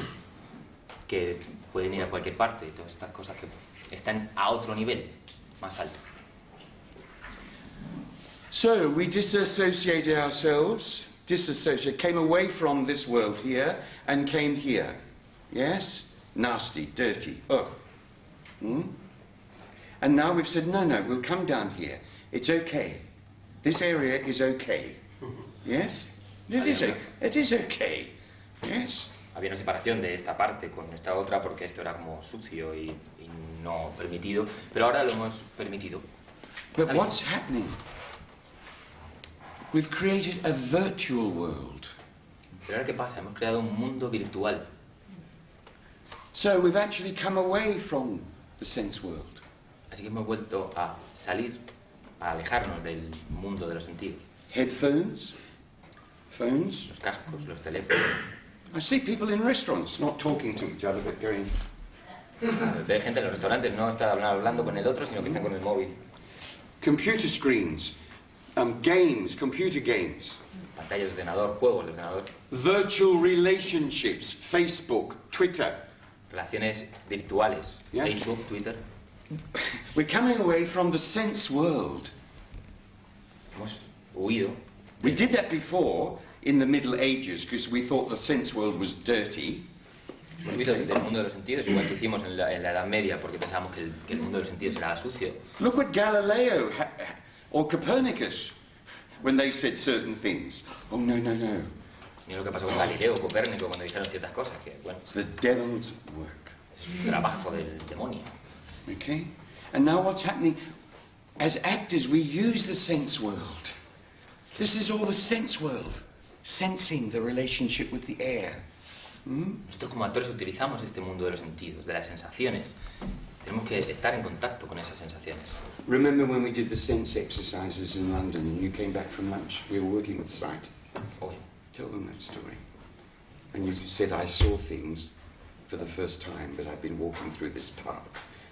que pueden ir a cualquier parte, todas estas cosas que están a otro nivel más alto. So we disassociated ourselves, came away from this world here and came here. Yes? Nasty, dirty, ugh. And now we've said, no, we'll come down here. It's okay. This area is okay. Yes? It is okay. Yes? Había una separación de esta parte con esta otra porque esto era como sucio y no permitido, pero ahora lo hemos permitido. But what's happening? We've created a virtual world. Pero ahora ¿qué pasa? Hemos creado un mundo virtual. So we've actually come away from the sense world. Así que hemos vuelto a salir, a alejarnos del mundo de los sentidos. Headphones, phones. Los cascos, los teléfonos. I see people in restaurants not talking to each other but going... Hay gente en los restaurantes, no está hablando con el otro, sino que están con el móvil. Computer screens, games, computer games. Pantallas de ordenador, juegos de ordenador. Virtual relationships, Facebook, Twitter. Relaciones virtuales, Yeah. Facebook, Twitter. We're coming away from the sense world. Hemos huido. We did that before in the Middle Ages because we thought the sense world was dirty. Hemos huido del mundo de los sentidos, igual que hicimos en la Edad Media, porque pensábamos que el mundo de los sentidos era sucio. Look at Galileo or Copernicus when they said certain things. Oh, no. Mira lo que pasó con Galileo o Copérnico cuando dijeron ciertas cosas, que bueno, It's the devil's work. es un trabajo del demonio. Okay? And now what's happening? As actors, we use the sense world. This is all the sense world. Sensing the relationship with the air. Nosotros como actores utilizamos este mundo de los sentidos, de las sensaciones. Tenemos que estar en contacto con esas sensaciones. Remember when we did the sense exercises in London and you came back from lunch? We were working with sight. Oh, Tell them that story. And you said, I saw things for the first time, but I've been walking through this park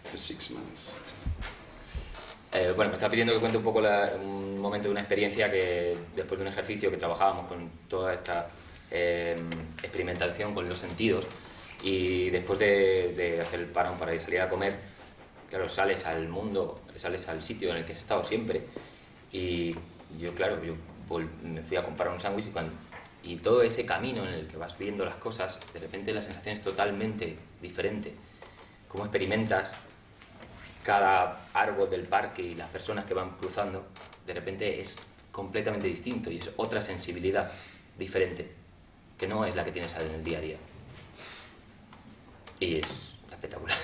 for 6 months. Bueno, me está pidiendo que cuente un poco un momento de una experiencia que después de un ejercicio que trabajábamos con toda esta experimentación con los sentidos y después de hacer el parón para salir a comer, claro, sales al mundo, sales al sitio en el que has estado siempre y yo me fui a comprar un sándwich y todo ese camino en el que vas viendo las cosas, de repente la sensación es totalmente diferente. Cómo experimentas cada árbol del parque y las personas que van cruzando, de repente es completamente distinto y es otra sensibilidad diferente, que no es la que tienes en el día a día. Y es espectacular.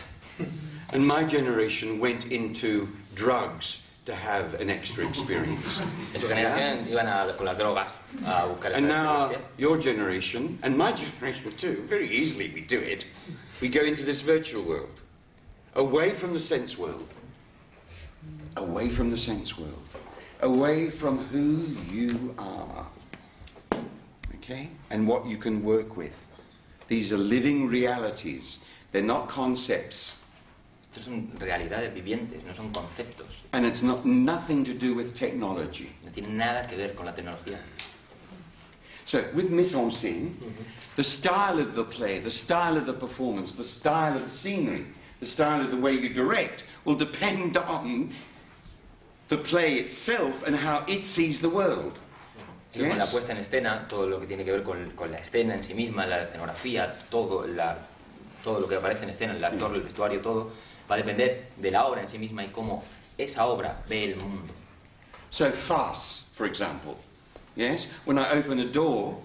And my generation went into drugs to have an extra experience. En su generación iban con las drogas a buscar esa And now experiencia. your generation, and my generation too, very easily we do it, we go into this virtual world, away from the sense world, away from the sense world, away from who you are, okay, and what you can work with. These are living realities, they're not concepts. Estos son realidades vivientes, no son conceptos. And it's nothing to do with technology. No tienen nada que ver con la tecnología. So, with mise en scène, the style of the play, the style of the performance, the style of the scenery, the style of the way you direct will depend on the play itself and how it sees the world. Sí, con la puesta en escena, todo lo que tiene que ver con la escena en sí misma, la escenografía, todo lo que aparece en escena, el actor, el vestuario, todo, va a depender de la obra en sí misma y cómo esa obra ve el mundo. So farce, for example, yes? When I open a door,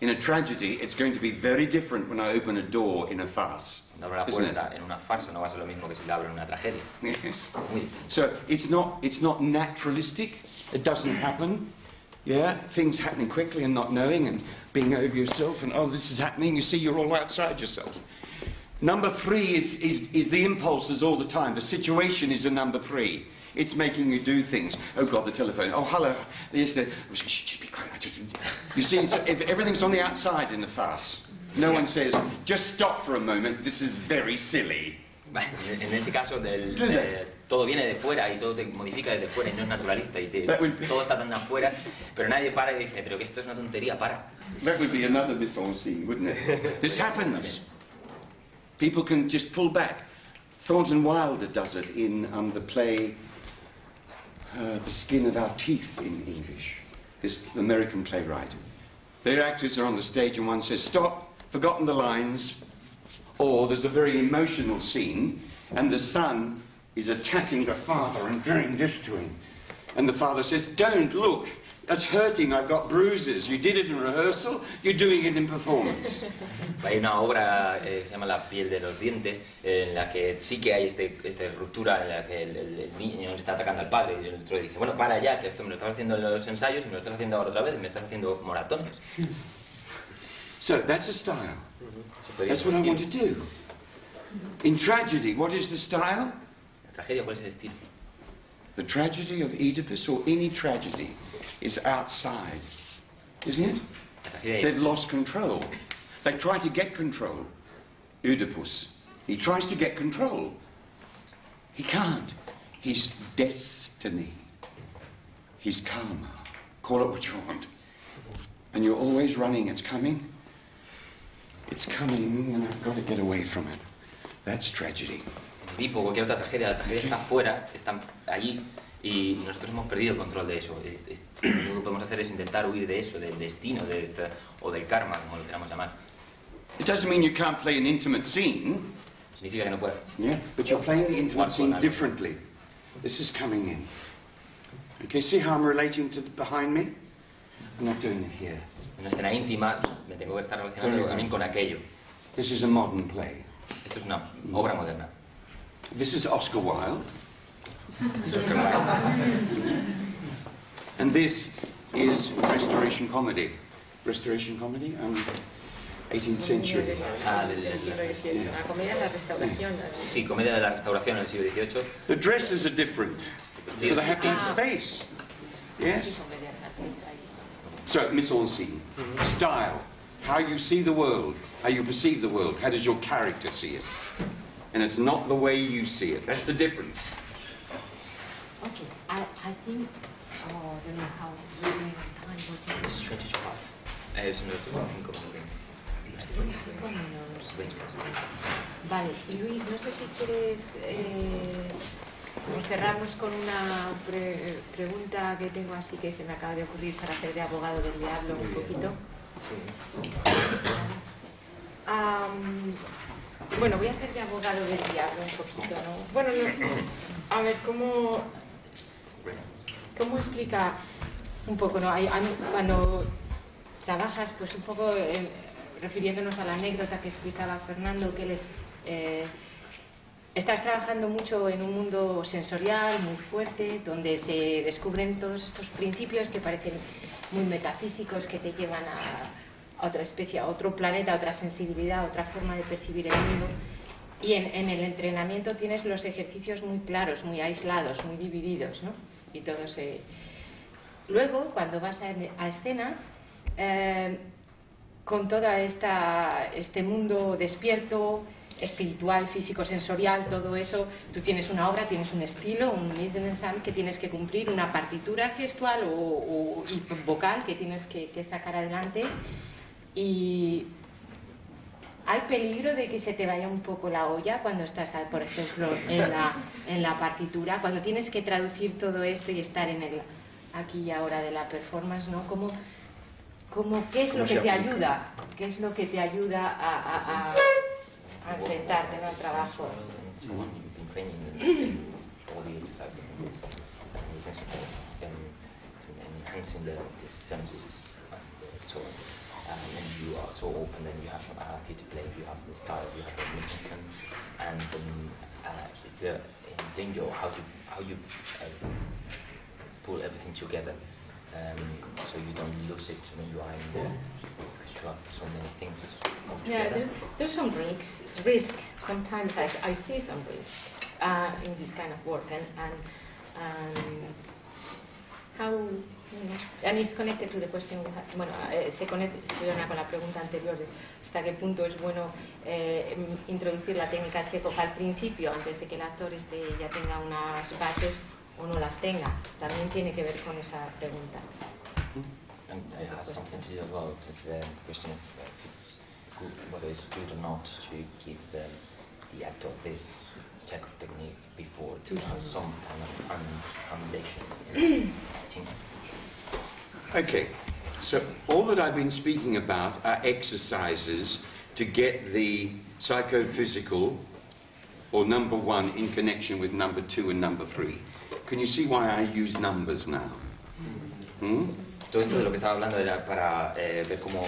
In a tragedy, it's going to be very different when I open a door in a farce. Cuando abro la puerta en una farsa no va a ser lo mismo que si la abro en una tragedia. Yes. Muy distinto. So it's not naturalistic. It doesn't happen. Yeah, things happening quickly and not knowing and being over yourself and, oh, this is happening. You see, you're all outside yourself. Number 3 is the impulses all the time. The situation is a number 3. It's making you do things. Oh, God, the telephone. Oh, hello. Yes, shh, be quiet. You see, if everything's on the outside in the farce. No one says, just stop for a moment. This is very silly. En ese caso, todo viene de fuera y todo te modifica desde fuera y no es naturalista y todo está tan afuera, pero nadie para y dice, pero que esto es una tontería, para. That would be another mise en scene, wouldn't it? This happens. People can just pull back. Thornton Wilder does it in the play The Skin of Our Teeth in English. This American playwright. Their actors are on the stage and one says, stop, forgotten the lines. Or there's a very emotional scene and the son is attacking the father and doing this to him. And the father says, don't, look, that's hurting, I've got bruises. You did it in rehearsal, you're doing it in performance. Hay una obra que se llama La piel de los dientes, en la que sí que hay esta ruptura en la que el niño le está atacando al padre y el otro dice, bueno, para ya, que esto me lo estás haciendo en los ensayos y me lo estás haciendo ahora otra vez y me estás haciendo moratones. So that's a style. That's what I want to do. In tragedy, what is the style? La tragedia, ¿cuál es el estilo? The tragedy of Oedipus, or any tragedy, is outside, isn't it? They've lost control. They try to get control. Oedipus, he tries to get control. He can't. His destiny, his karma, call it what you want. And you're always running, it's coming, and I've got to get away from it. That's tragedy. Tipo, cualquier otra tragedia, la tragedia está afuera, está allí, y nosotros hemos perdido el control de eso. Lo único que podemos hacer es intentar huir de eso, del destino, o del karma, como lo queramos llamar. It doesn't mean you can't play an intimate scene. Significa que no puedes. Yeah, but you're playing the intimate scene differently. This is coming in. Okay, see how I'm relating to the behind me? I'm not doing it here. En una escena íntima me tengo que estar relacionando también con aquello. This is a modern play. Esto es una obra moderna. This is Oscar Wilde. Este es Oscar Wilde. And this is Restoration comedy. Restoration comedy? 18th century. La comedia de la restauración. Sí, comedia de la restauración en el siglo XVIII. The dresses are different, so they have to have space. Yes? So, mise en scene. Style. How you see the world. How you perceive the world. How does your character see it? And it's not the way you see it. That's the difference. Okay, I think, I don't know how we're doing on time, but It's 20 to 5. Es unos 25 Vale, y Luis, no sé si quieres cerrarnos con una pregunta que tengo así que se me acaba de ocurrir para hacer de abogado del diablo un poquito. Bueno, voy a hacer de abogado del diablo un poquito, ¿no? Bueno, no, a ver, ¿cómo explica un poco, ¿no? Cuando trabajas, pues un poco refiriéndonos a la anécdota que explicaba Fernando, que estás trabajando mucho en un mundo sensorial muy fuerte, donde se descubren todos estos principios que parecen muy metafísicos, que te llevan a otra especie, a otro planeta, a otra sensibilidad, a otra forma de percibir el mundo. Y en el entrenamiento tienes los ejercicios muy claros, muy aislados, muy divididos, ¿no? Y todo se... Luego, cuando vas a escena, con todo este mundo despierto, espiritual, físico, sensorial, todo eso, tú tienes una obra, tienes un estilo, un mise en scène que tienes que cumplir, una partitura gestual y vocal que tienes que sacar adelante, y hay peligro de que se te vaya un poco la olla cuando estás, por ejemplo, en la partitura, cuando tienes que traducir todo esto y estar en el aquí y ahora de la performance, ¿no? ¿Qué es lo que te ayuda? ¿Qué es lo que te ayuda a enfrentarte al trabajo? and you are so open, then you have theatre play, you have the style, you have the musician, and is there a danger how you pull everything together so you don't lose it when you are in there, because you have so many things come together? Yeah, there's some risks. Sometimes I see some risks in this kind of work, and how, and it's connected to the question we had. Bueno, se conecta con la pregunta anterior de hasta qué punto es bueno introducir la técnica Chéjov al principio, antes de que el actor ya tenga unas bases o no las tenga. También tiene que ver con esa pregunta. And it has something to do as well with the question of if it's good, whether it's good or not to give the actor this Chéjov technique before to have some kind of foundation in acting. Okay, so all that I've been speaking about are exercises to get the psychophysical, or number 1, in connection with number 2 and number 3. Can you see why I use numbers now? Todo esto de lo que estaba hablando era para ver cómo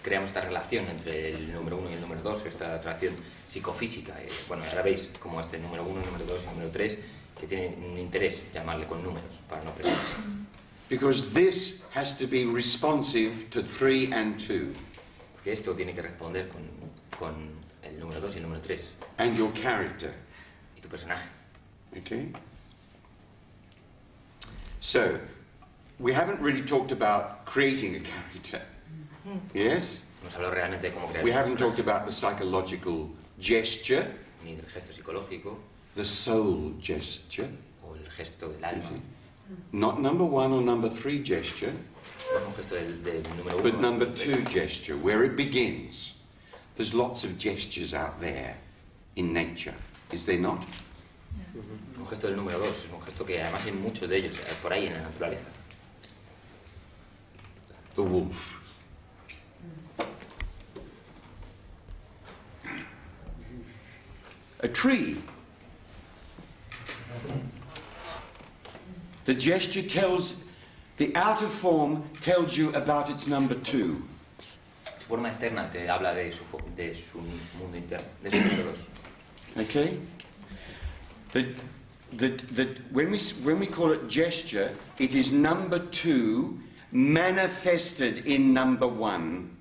creamos esta relación entre el número 1 y el número 2, esta relación psicofísica. Bueno, ahora veis como este número 1, número 2 y número 3, que tienen un interés llamarle con números, para no perderse. Because this has to be responsive to 3 and 2. Porque esto tiene que responder con el número 2 y el número 3. And your character. Y tu personaje. Okay? So, we haven't really talked about creating a character. Yes? Hemos hablado realmente de cómo crear We un haven't personaje. talked about the psychological gesture, Ni del gesto psicológico, the soul gesture. o el gesto del alma. Not number 1 or number 3 gesture, No es un gesto del número 1. but number 2 gesture, where it begins. There's lots of gestures out there in nature, is there not? Un gesto del número 2 es un gesto que además hay muchos de ellos por ahí en la naturaleza. The wolf. A tree. The gesture tells, the outer form tells you about its number 2. Su forma externa te habla de su mundo interno, de su número 2. Okay? When we call it gesture, it is number 2 manifested in number 1.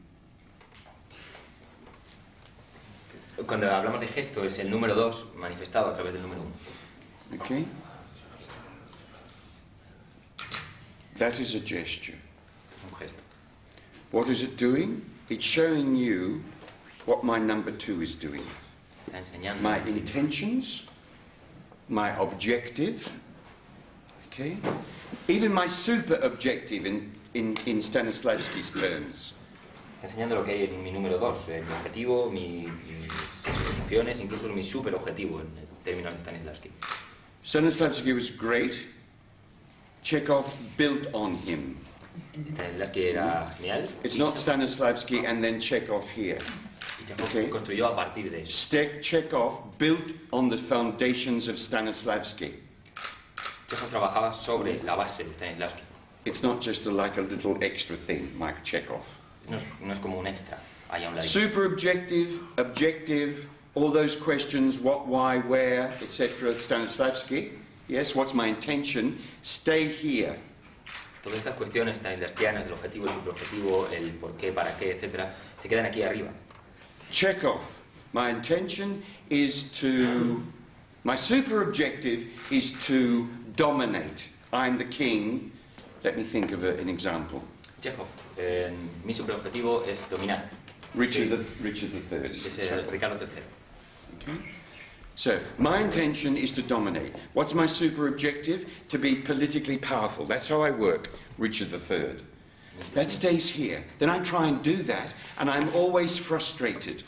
Cuando hablamos de gesto es el número 2 manifestado a través del número 1. Okay? That is a gesture. Esto es un gesto. What is it doing? It's showing you what my number 2 is doing. Está enseñando My intentions, my objective, okay? Even my super objective in Stanislavski's terms. Está enseñando lo que hay en mi número 2, mi objetivo, mis funciones, incluso mi super objetivo en términos de Stanislavski. Stanislavski was great. Chéjov built on him. Stanislavski era genial. It's not Stanislavski and then Chéjov here. Y Chéjov Okay. construyó a partir de eso. Chéjov built on the foundations of Stanislavski. Chéjov trabajaba sobre la base de Stanislavski. It's not just like a little extra thing, like Chéjov. No es como un extra. Hay a un ladito. Super objective, objective, all those questions, what, why, where, etc. Stanislavski. Yes, what's my intention? Stay here. Todas estas cuestiones stanislavskianas del objetivo, el superobjetivo, el por qué, para qué, etc., se quedan aquí arriba. Chéjov, my intention is to, my super objective is to dominate. I'm the king. Let me think of an example. Chéjov, mi superobjetivo es dominar. Richard III. Es Ricardo III. Okay. So, my intention is to dominate. What's my super objective? To be politically powerful. That's how I work, Richard III. That stays here. Then I try and do that, and I'm always frustrated.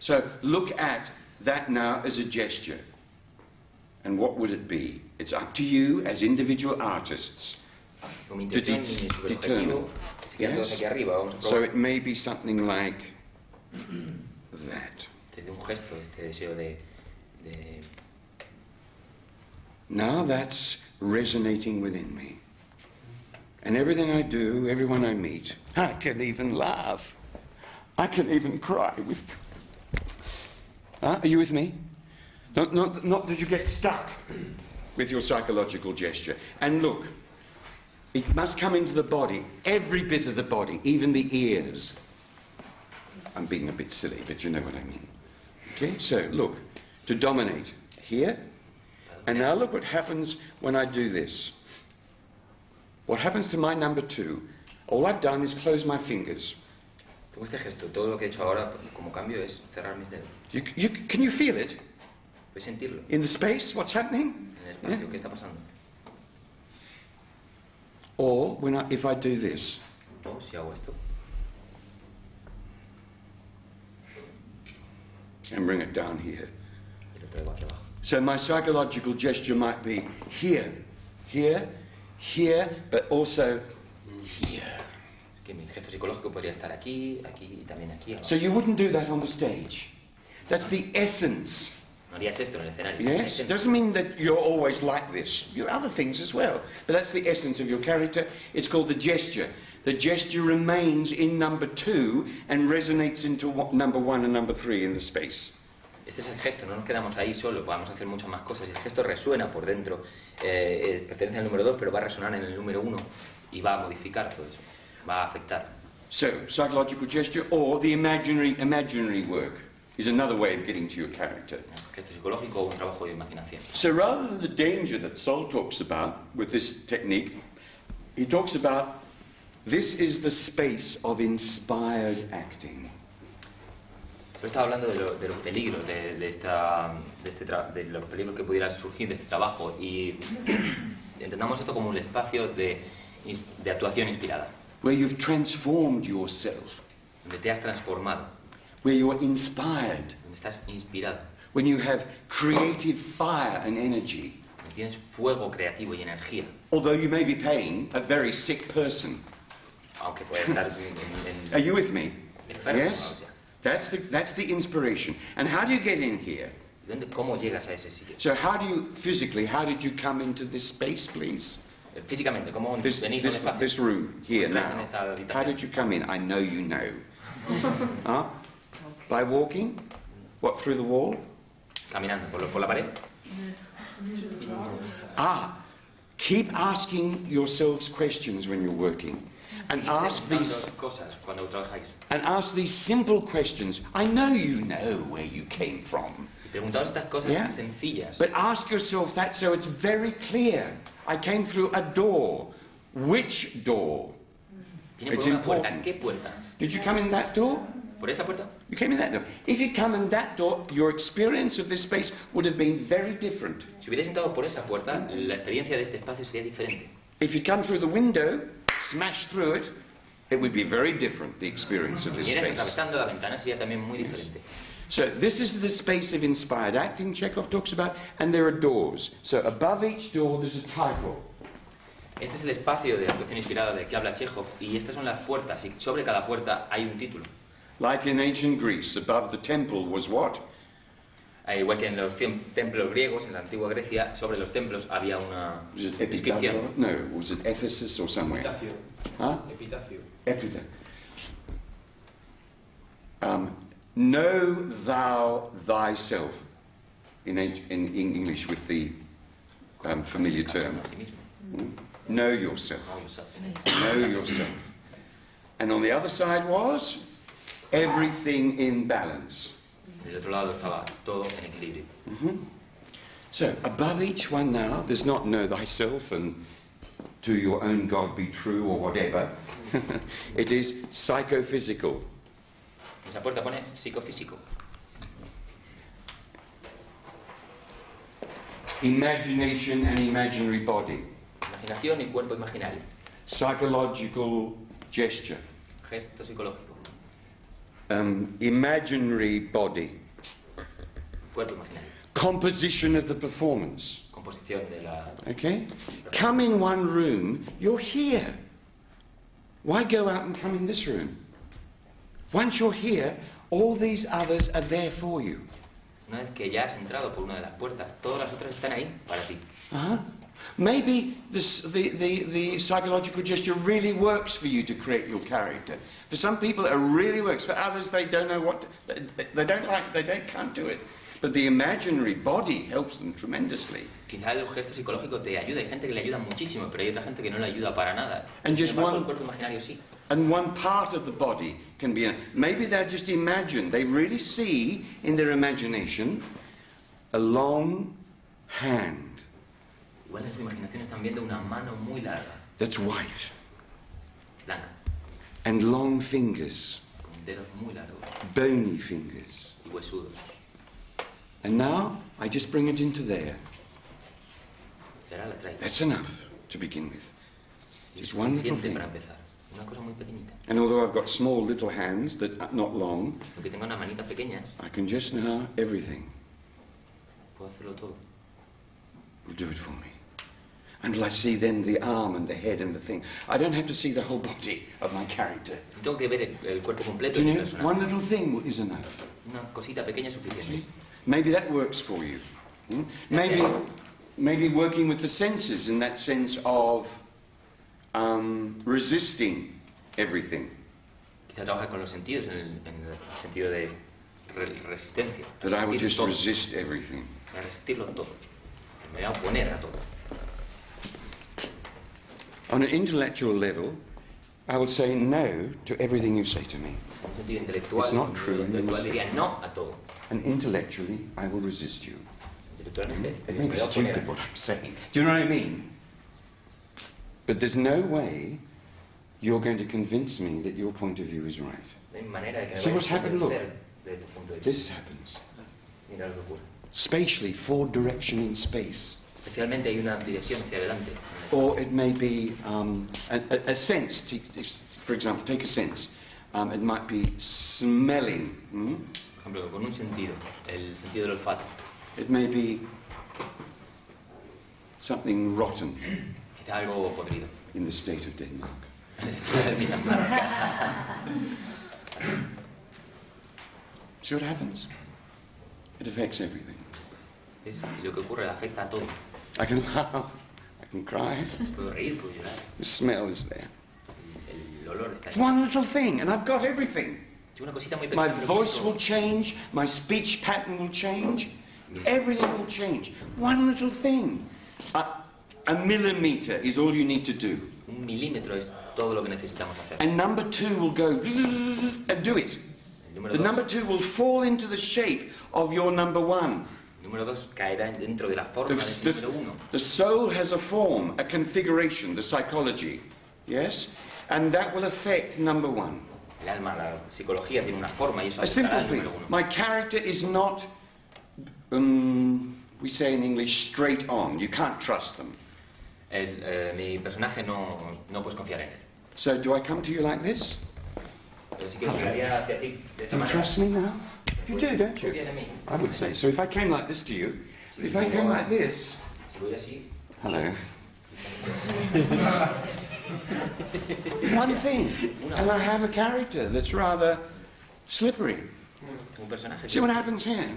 So, look at that now as a gesture. And what would it be? It's up to you as individual artists Con mi to intención y mi determine. superobjetivo se quedan todos aquí arriba. Vamos a So probar it may be something like that. desde un gesto, este deseo de Now that's resonating within me. And everything I do, everyone I meet, I can even laugh. I can even cry with... Are you with me? Not that you get stuck with your psychological gesture. And look, it must come into the body, every bit of the body, even the ears. I'm being a bit silly, but you know what I mean. Okay, so look, to dominate here, and now look what happens when I do this. What happens to my number 2? All I've done is close my fingers. Tengo este gesto, todo lo que he hecho ahora como cambio es cerrar mis dedos. Can you feel it? Puedes sentirlo. In the space, what's happening? En el espacio, ¿qué está pasando? Or if I do this. O si hago esto. And bring it down here. Y lo traigo hacia abajo. So my psychological gesture might be here, here, here, but also here. Que mi gesto psicológico podría estar aquí, aquí y también aquí. Abajo. So you wouldn't do that on the stage. That's the essence. No harías esto en el escenario. Yes, doesn't mean that you're always like this. You're other things as well. But that's the essence of your character. It's called the gesture. The gesture remains in number 2 and resonates into number 1 and number 3 in the space. Este es el gesto, no nos quedamos ahí solo, podemos hacer muchas más cosas. Y el gesto resuena por dentro, pertenece al número 2, pero va a resonar en el número 1 y va a modificar todo eso, va a afectar. So, psychological gesture or the imaginary work is another way of getting to your character. Gesto psicológico o un trabajo de imaginación. So rather than the danger that Sol talks about with this technique, he talks about this is the space of inspired acting. Yo estaba hablando de los peligros de los peligros que pudieran surgir de este trabajo y entendamos esto como un espacio de actuación inspirada. Where you've transformed yourself. Donde te has transformado. Where you're inspired. Donde estás inspirado. When you have creative fire and energy. Donde tienes fuego creativo y energía. Although you may be paying a very sick person. Aunque puede estar Are you with me? Enfermo, yes? That's the inspiration. And how do you get in here? ¿Cómo llegas a ese sitio? So how did you come into this space, please? Físicamente, ¿cómo venís a un espacio? This room here now. How did you come in? I know you know. Huh? By walking? What, through the wall? Caminando por la pared. Keep asking yourselves questions when you're working. And ask these simple questions. I know you know where you came from. Preguntaos estas cosas sencillas. But ask yourself that so it's very clear. I came through a door. Which door? It's important. ¿Qué puerta? Did you come in that door? ¿Por esa puerta? You came in that door. If you come in that door, your experience of this space would have been very different. Si hubierais entrado por esa puerta, la experiencia de este espacio sería diferente. If you come through the window, smash through it, it would be very different, the experience of this space. Atravesando la ventana sería también muy diferente. So this is the space of inspired acting Chéjov talks about, and there are doors. So above each door there's a title. Este es el espacio de actuación inspirada del que habla Chéjov, y estas son las puertas, y sobre cada puerta hay un título. Like in ancient Greece, above the temple was what? Igual que en los templos griegos, en la antigua Grecia, sobre los templos había una inscripción. No, was it Ephesus or somewhere? Epitafio. Huh? Epitafio. Epitaph. Know thou thyself, in English with the familiar term. Know yourself. Know yourself. And on the other side was everything in balance. Del otro lado estaba todo en equilibrio. So, above each one now, there's not know thyself and to your own God be true or whatever. It is psychophysical. Esa puerta pone psicofísico. Imagination and imaginary body. Imaginación y cuerpo imaginario. Psychological gesture. Gesto psicológico. Imaginary body. Cuerpo imaginario. Composition of the performance. Composición de la... Okay? Come in one room, you're here. Why go out and come in this room? Once you're here, all these others are there for you. Una vez que ya has entrado por una de las puertas, todas las otras están ahí para ti. Maybe the psychological gesture really works for you to create your character. For some people it really works. For others they don't know what they don't like. They can't do it. But the imaginary body helps them tremendously. Quizá el gesto psicológico te ayuda. Hay gente que le ayuda muchísimo, pero hay otra gente que no le ayuda para nada. And just Sin embargo, one, el cuerpo imaginario sí. and one part of the body can be. Maybe they just imagine. They really see in their imagination a long hand. Igual en su imaginación están viendo una mano muy larga, That's white. blanca, And long fingers. con dedos muy largos Bony fingers. y huesudos. And now I just bring it into there. Y ahora la traigo. That's enough to begin with. Y es Just one little suficiente thing. para empezar. Una cosa muy pequeñita. And although I've got small little hands that are not long, Aunque tenga unas manitas pequeñas, I can just now everything puedo hacerlo todo. will do it for me. Until I see then the arm and the head and the thing. I don't have to see the whole body of my character. Tengo que ver el cuerpo completo Do de you mi know, personaje. one little thing is enough. Una cosita pequeña es suficiente. Maybe that works for you. Maybe working with the senses in that sense of resisting everything. Quizá trabaja con los sentidos en el sentido de resistencia. That I will Resistir just todo. resist everything. Voy a resistirlo todo. Me voy a oponer a todo. On an intellectual level, I will say no to everything you say to me. En un sentido intelectual, It's not true. diría no a todo. And intellectually, I will resist you. Intelectualmente, It me may be voy a oponer. stupid what I'm saying. Do you know what I mean? But there's no way you're going to convince me that your point of view is right. No hay manera de que me See vayas what's a happened? Look. convencer de tu punto de vista. This happens. Mira lo que ocurre. Spatially, forward direction in space. Especialmente hay una dirección hacia adelante. Or it may be a sense. For example, take a sense. It might be smelling. Por ejemplo, con un sentido, el sentido del olfato. It may be something rotten Quizá algo podrido. in the state of Denmark. Esto de Dinamarca. See what happens? It affects everything. Es lo que ocurre, afecta a todo. I can laugh, I can cry. Puedo reír, puedo llorar. The smell is there. El olor está It's ahí. one little thing, and I've got everything. Es una cosita muy My pequeña. pero voice todo. will change, my speech pattern will change, everything will change. One little thing. A millimeter is all you need to do. Un milímetro es todo lo que necesitamos hacer. And number two will go zzz and do it. El número The number dos, two will fall into the shape of your number one. el número dos caerá dentro de la forma de ese número uno. The soul has a form, a configuration, the psychology, yes? And that will affect number one. El alma, la psicología tiene una forma y eso A afectará simple al thing. número uno. My character is not, we say in English, straight on. You can't trust them. Mi personaje no puedes confiar en él. So do I come to you like this? Pero sí que llegaría hacia ti de esta Do you manera. trust me now? You do, don't you? Confías en mí. I would say. So if I came like this to you, if I came like this, Si voy así, hello. One thing, and I have a character that's rather slippery. un personaje See what happens here?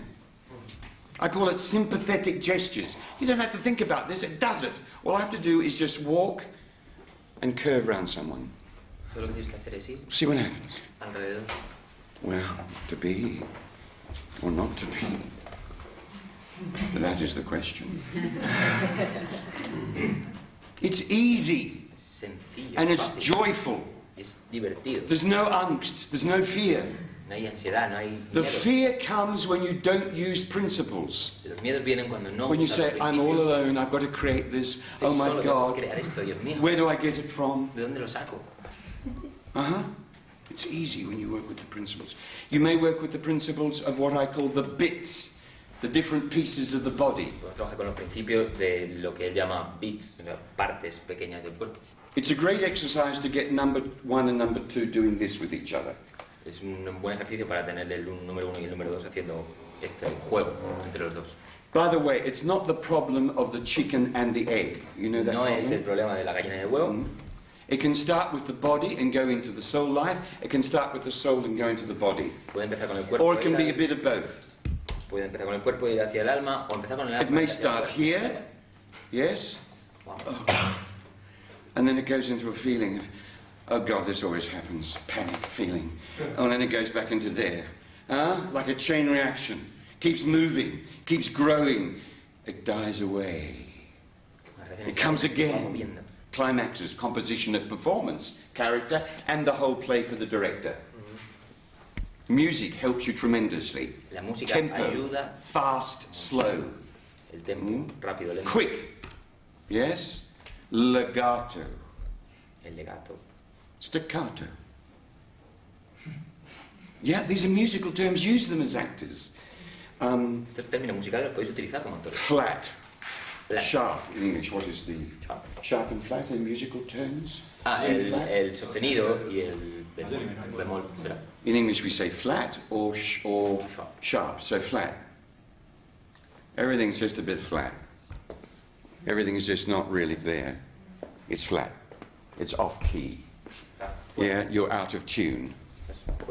I call it sympathetic gestures. You don't have to think about this, it does it. All I have to do is just walk and curve round someone. todo lo que tienes que hacer es ir See what happens. alrededor. Well, to be or not to be. That is the question. It's easy Es sencillo, and it's fácil, joyful. es divertido. There's no angst, there's no fear. No hay ansiedad, no hay The miedo. fear comes when you don't use principles. Los miedos vienen cuando no When you usas say, los I'm all principios. alone, I've got to create this. Estoy Oh my solo, tengo que God, crear esto, Dios mío. where do I get it from? ¿De dónde lo saco? It's easy when you work with the principles. You may work with the principles of what I call the bits, the different pieces of the body. Podemos trabajar con los principios de lo que él llama bits, o sea, partes pequeñas del cuerpo. It's a great exercise to get number one and number two doing this with each other. Es un buen ejercicio para tener el número uno y el número dos haciendo este juego entre los dos. By the way, it's not the problem of the chicken and the egg. You know that No es el problem? problema de la gallina y el huevo. It can start with the body and go into the soul life. It can start with the soul and go into the body. Puede empezar con el cuerpo Or it can y be la- a bit of both. Puede empezar con el cuerpo y ir hacia el alma, o empezar con el alma. It may hacia el start cuerpo. here, yes, Wow. and then it goes into a feeling of, oh God, this always happens, panic feeling. And then it goes back into there, like a chain reaction. Keeps moving, keeps growing. It dies away. It comes again. Climaxes, composition of performance, character, and the whole play for the director. Music helps you tremendously. La música Tempo, ayuda. fast, slow. El tempo, rápido, lento. Quick, yes. Legato, El legato. staccato. Yeah, these are musical terms. Use them as actors. Estos términos musicales los podéis utilizar como actores. Flat, Flat. sharp in English. What is the Sharp. sharp and flat in musical terms? Flat. El sostenido y el bemol. Espera. In English, we say flat or Sharp. sharp. So flat. Everything's just a bit flat. Everything's just not really there. It's flat. It's off key. Yeah, you're out of tune.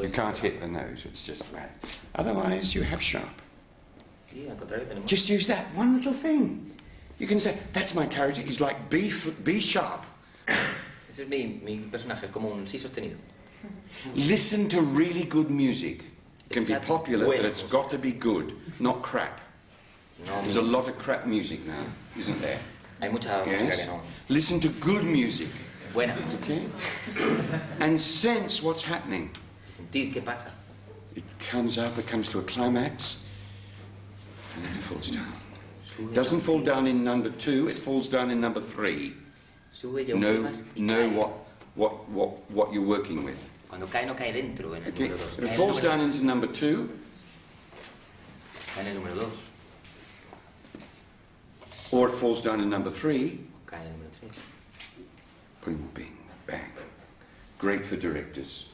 You can't hit the note. It's just flat. Otherwise, you have sharp. Y al contrario tenemos. Just use that one little thing. You can say, that's my character. He's like B sharp. Ese es mi personaje, es como un sí sostenido. Listen to really good music. It can be Escuchad popular, but buena it's música. got to be good, not crap. No, There's a lot of crap music now, isn't there? hay mucha música Yes. que no. Listen to good music, Buena música. okay? And sense what's happening. Sentir qué pasa. It comes up, it comes to a climax, and then it falls down. Sube, Doesn't fall down in number 2, it falls down in number 3. sube ya un poco Know, más y know cae. what you're working with. Cuando cae no cae dentro en el Okay? número 2. If it falls down into number 2, Cae en el número 2. or it falls down in number 3, Cae en el número 3. boom, bing, bang. Great for directors,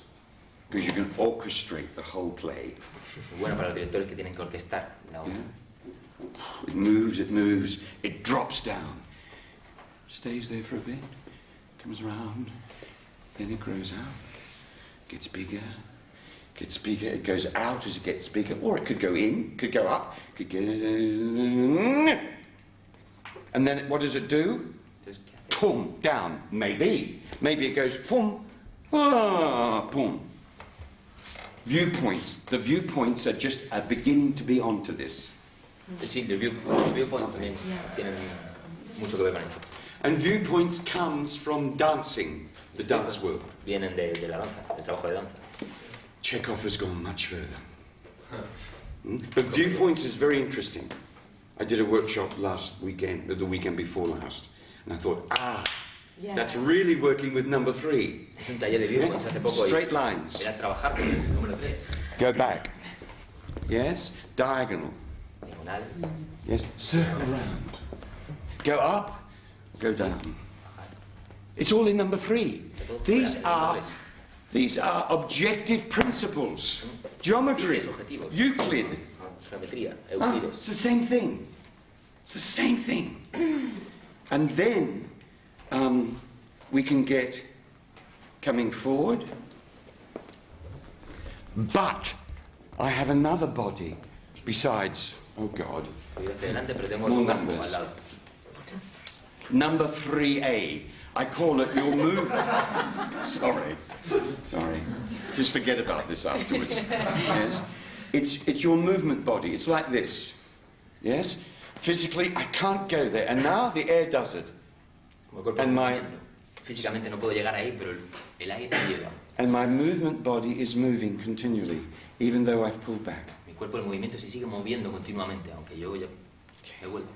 because you can orchestrate the whole play. Muy bueno para los directores que tienen que orquestar la obra. Yeah? It moves, it drops down. Stays there for a bit, comes around, then it grows out, gets bigger, it goes out as it gets bigger, or it could go in, could go up, could get... And then what does it do? Entonces, ¿qué hace? Boom, down, maybe. Maybe it goes, boom, boom. Viewpoints. The viewpoints are just beginning to be onto this. Sí, los viewpoints también tienen mucho que ver con esto. And viewpoints comes from dancing, the dance world. Vienen de la danza, del trabajo de danza. Chéjov has gone much further. But viewpoints is very interesting. I did a workshop last weekend, the weekend before last, and I thought, that's really working with number 3. Hice un taller de viewpoints hace poco y Straight lines. era trabajar con el número 3. Go back. Yes. Diagonal. Diagonal. Yes. Circle around. Go up. Go down. It's all in number 3. These are objective principles. Geometry. Euclid. Geometría, It's Euclides. the same thing. It's the same thing. And then we can get coming forward. But I have another body besides, oh God, Voy hacia adelante, pero tengo el More cuerpo numbers. al lado. number 3A. I call it your movement. Sorry. Just forget about this afterwards. Yes. It's your movement body. It's like this. Yes? Physically, I can't go there. And now the air does it. Como el cuerpo en And my- movimiento. Físicamente no puedo llegar ahí, pero el aire me lleva. And my movement body is moving continually, even though I've pulled back. Mi cuerpo en movimiento se sigue moviendo continuamente, aunque yo ya me vuelvo.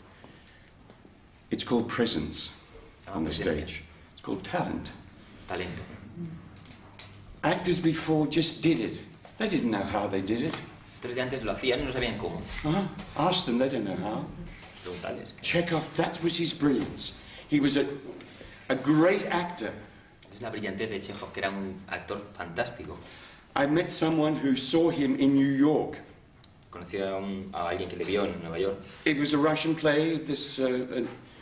It's called presence on the Presencia. stage. It's called talent. Talento. Actors before just did it. They didn't know how they did it. Otros de antes lo hacían y no sabían cómo. Ask them, they don't know how. Preguntarles. Chekhov, that was his brilliance. He was a great actor. Esa es la brillantez de Chéjov, que era un actor fantástico. I met someone who saw him in New York. Conocí a alguien que le vio en Nueva York, It was a Russian play,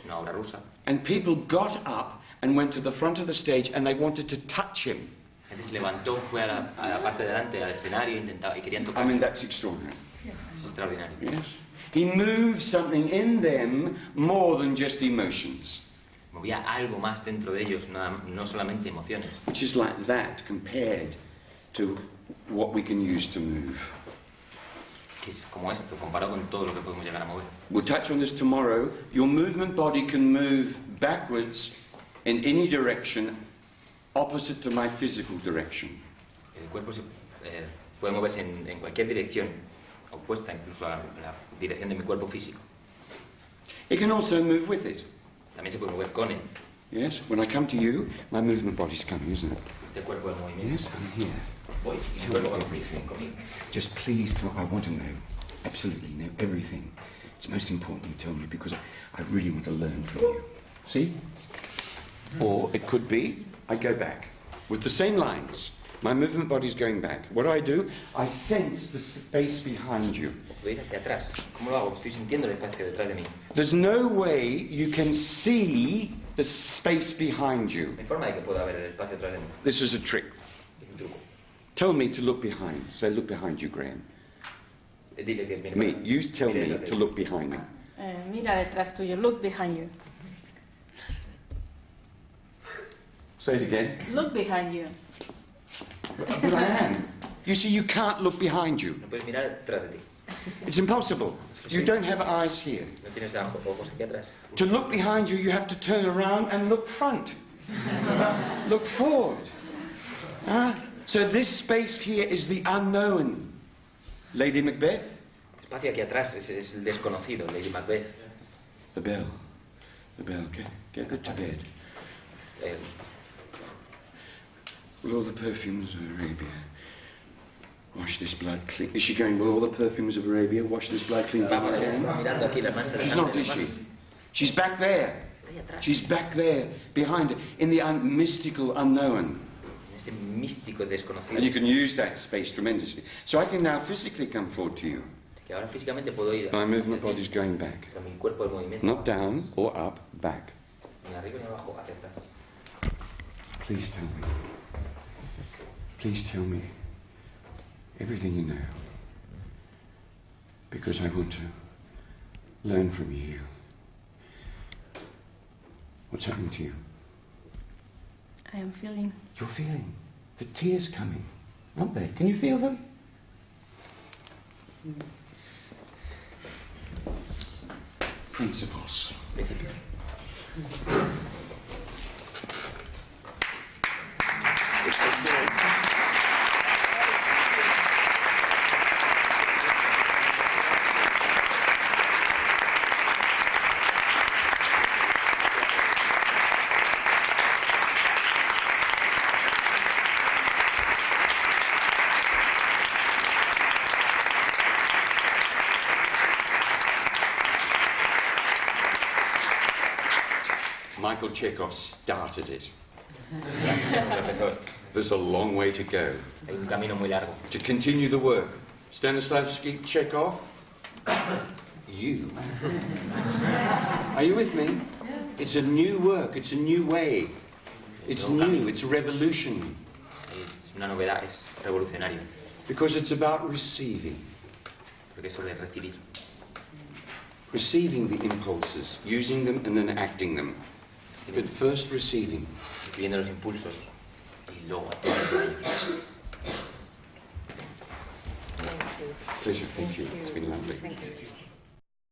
una obra rusa. and people got up and went to the front of the stage and they wanted to touch him. La gente se levantó, fue a la parte de delante, al escenario, y querían I tocar. mean, that's extraordinary. Es extraordinario. Yes. He moves something in them more than just emotions. Movía algo más dentro de ellos, no solamente emociones. Which is like that compared to what we can use to move. Que es como esto, comparado con todo lo que podemos llegar a mover. We'll touch on this tomorrow. Your movement body can move backwards in any direction opposite to my physical direction. El cuerpo puede moverse en cualquier dirección, opuesta incluso a la dirección de mi cuerpo físico. It can also move with it. También se puede mover con él. Yes, when I come to you, my movement body's coming, isn't it? Este cuerpo del movimiento. Yes, I'm here. Voy y mi Tell cuerpo me va everything. conmigo. Just please tell I want to know. Absolutely know everything. It's most important you tell me because I really want to learn from you. See? Or it could be I go back with the same lines. My movement body's going back. What do? I sense the space behind you. Voy a ir hacia atrás. ¿Cómo lo hago? Estoy sintiendo el espacio detrás de mí. There's no way you can see the space behind you. No hay forma de que pueda ver el espacio detrás de mí. This is a trick. Es un truco. Tell me to look behind. Say, look behind you, Graham. Dile que viene Me, para- you tell mire me detrás de to mí. look behind me. Mira detrás tuyo. Look behind you. Say it again. Look behind you. But I am. You see, you can't look behind you. No puedes mirar detrás de ti. It's impossible. You don't have eyes here. No tienes ojos aquí atrás. To look behind you, you have to turn around and look front. Look forward. So this space here is the unknown. Lady Macbeth? El espacio aquí atrás es el desconocido, Lady Macbeth. The bell. The bell. Get to bed. Will all the perfumes of Arabia wash this blood clean? Is she going, will all the perfumes of Arabia wash this blood clean from Va my hand? mirando aquí las manchas de She's sangre not, en is las she? manos. She's back there. Está ahí atrás. She's back there, behind it, in the mystical unknown. En este místico desconocido. And you can use that space tremendously. So I can now physically come forward to you. Que ahora físicamente puedo ir. My movement body's going back. Pero mi cuerpo el movimiento. Not down or up, back. Ni arriba ni abajo, hacia atrás. Please tell me. Please tell me everything you know. Because I want to learn from you. What's happening to you? I am feeling. You're feeling the tears coming, aren't they? Can you feel them? Principles. Principio. Michael Chéjov started it. Empezó esto. There's a long way to go Hay un camino muy largo. to continue the work. Stanislavski, Chéjov, you. Are you with me? It's a new work, it's a new way. It's new, it's revolutionary. Es una novedad, es revolucionario. Because it's about receiving. Porque es sobre recibir. Receiving the impulses, using them and then acting them. But first receiving. Recibiendo los impulsos y luego actuando con ellos. Pleasure, thank you. It's been lovely. Thank you.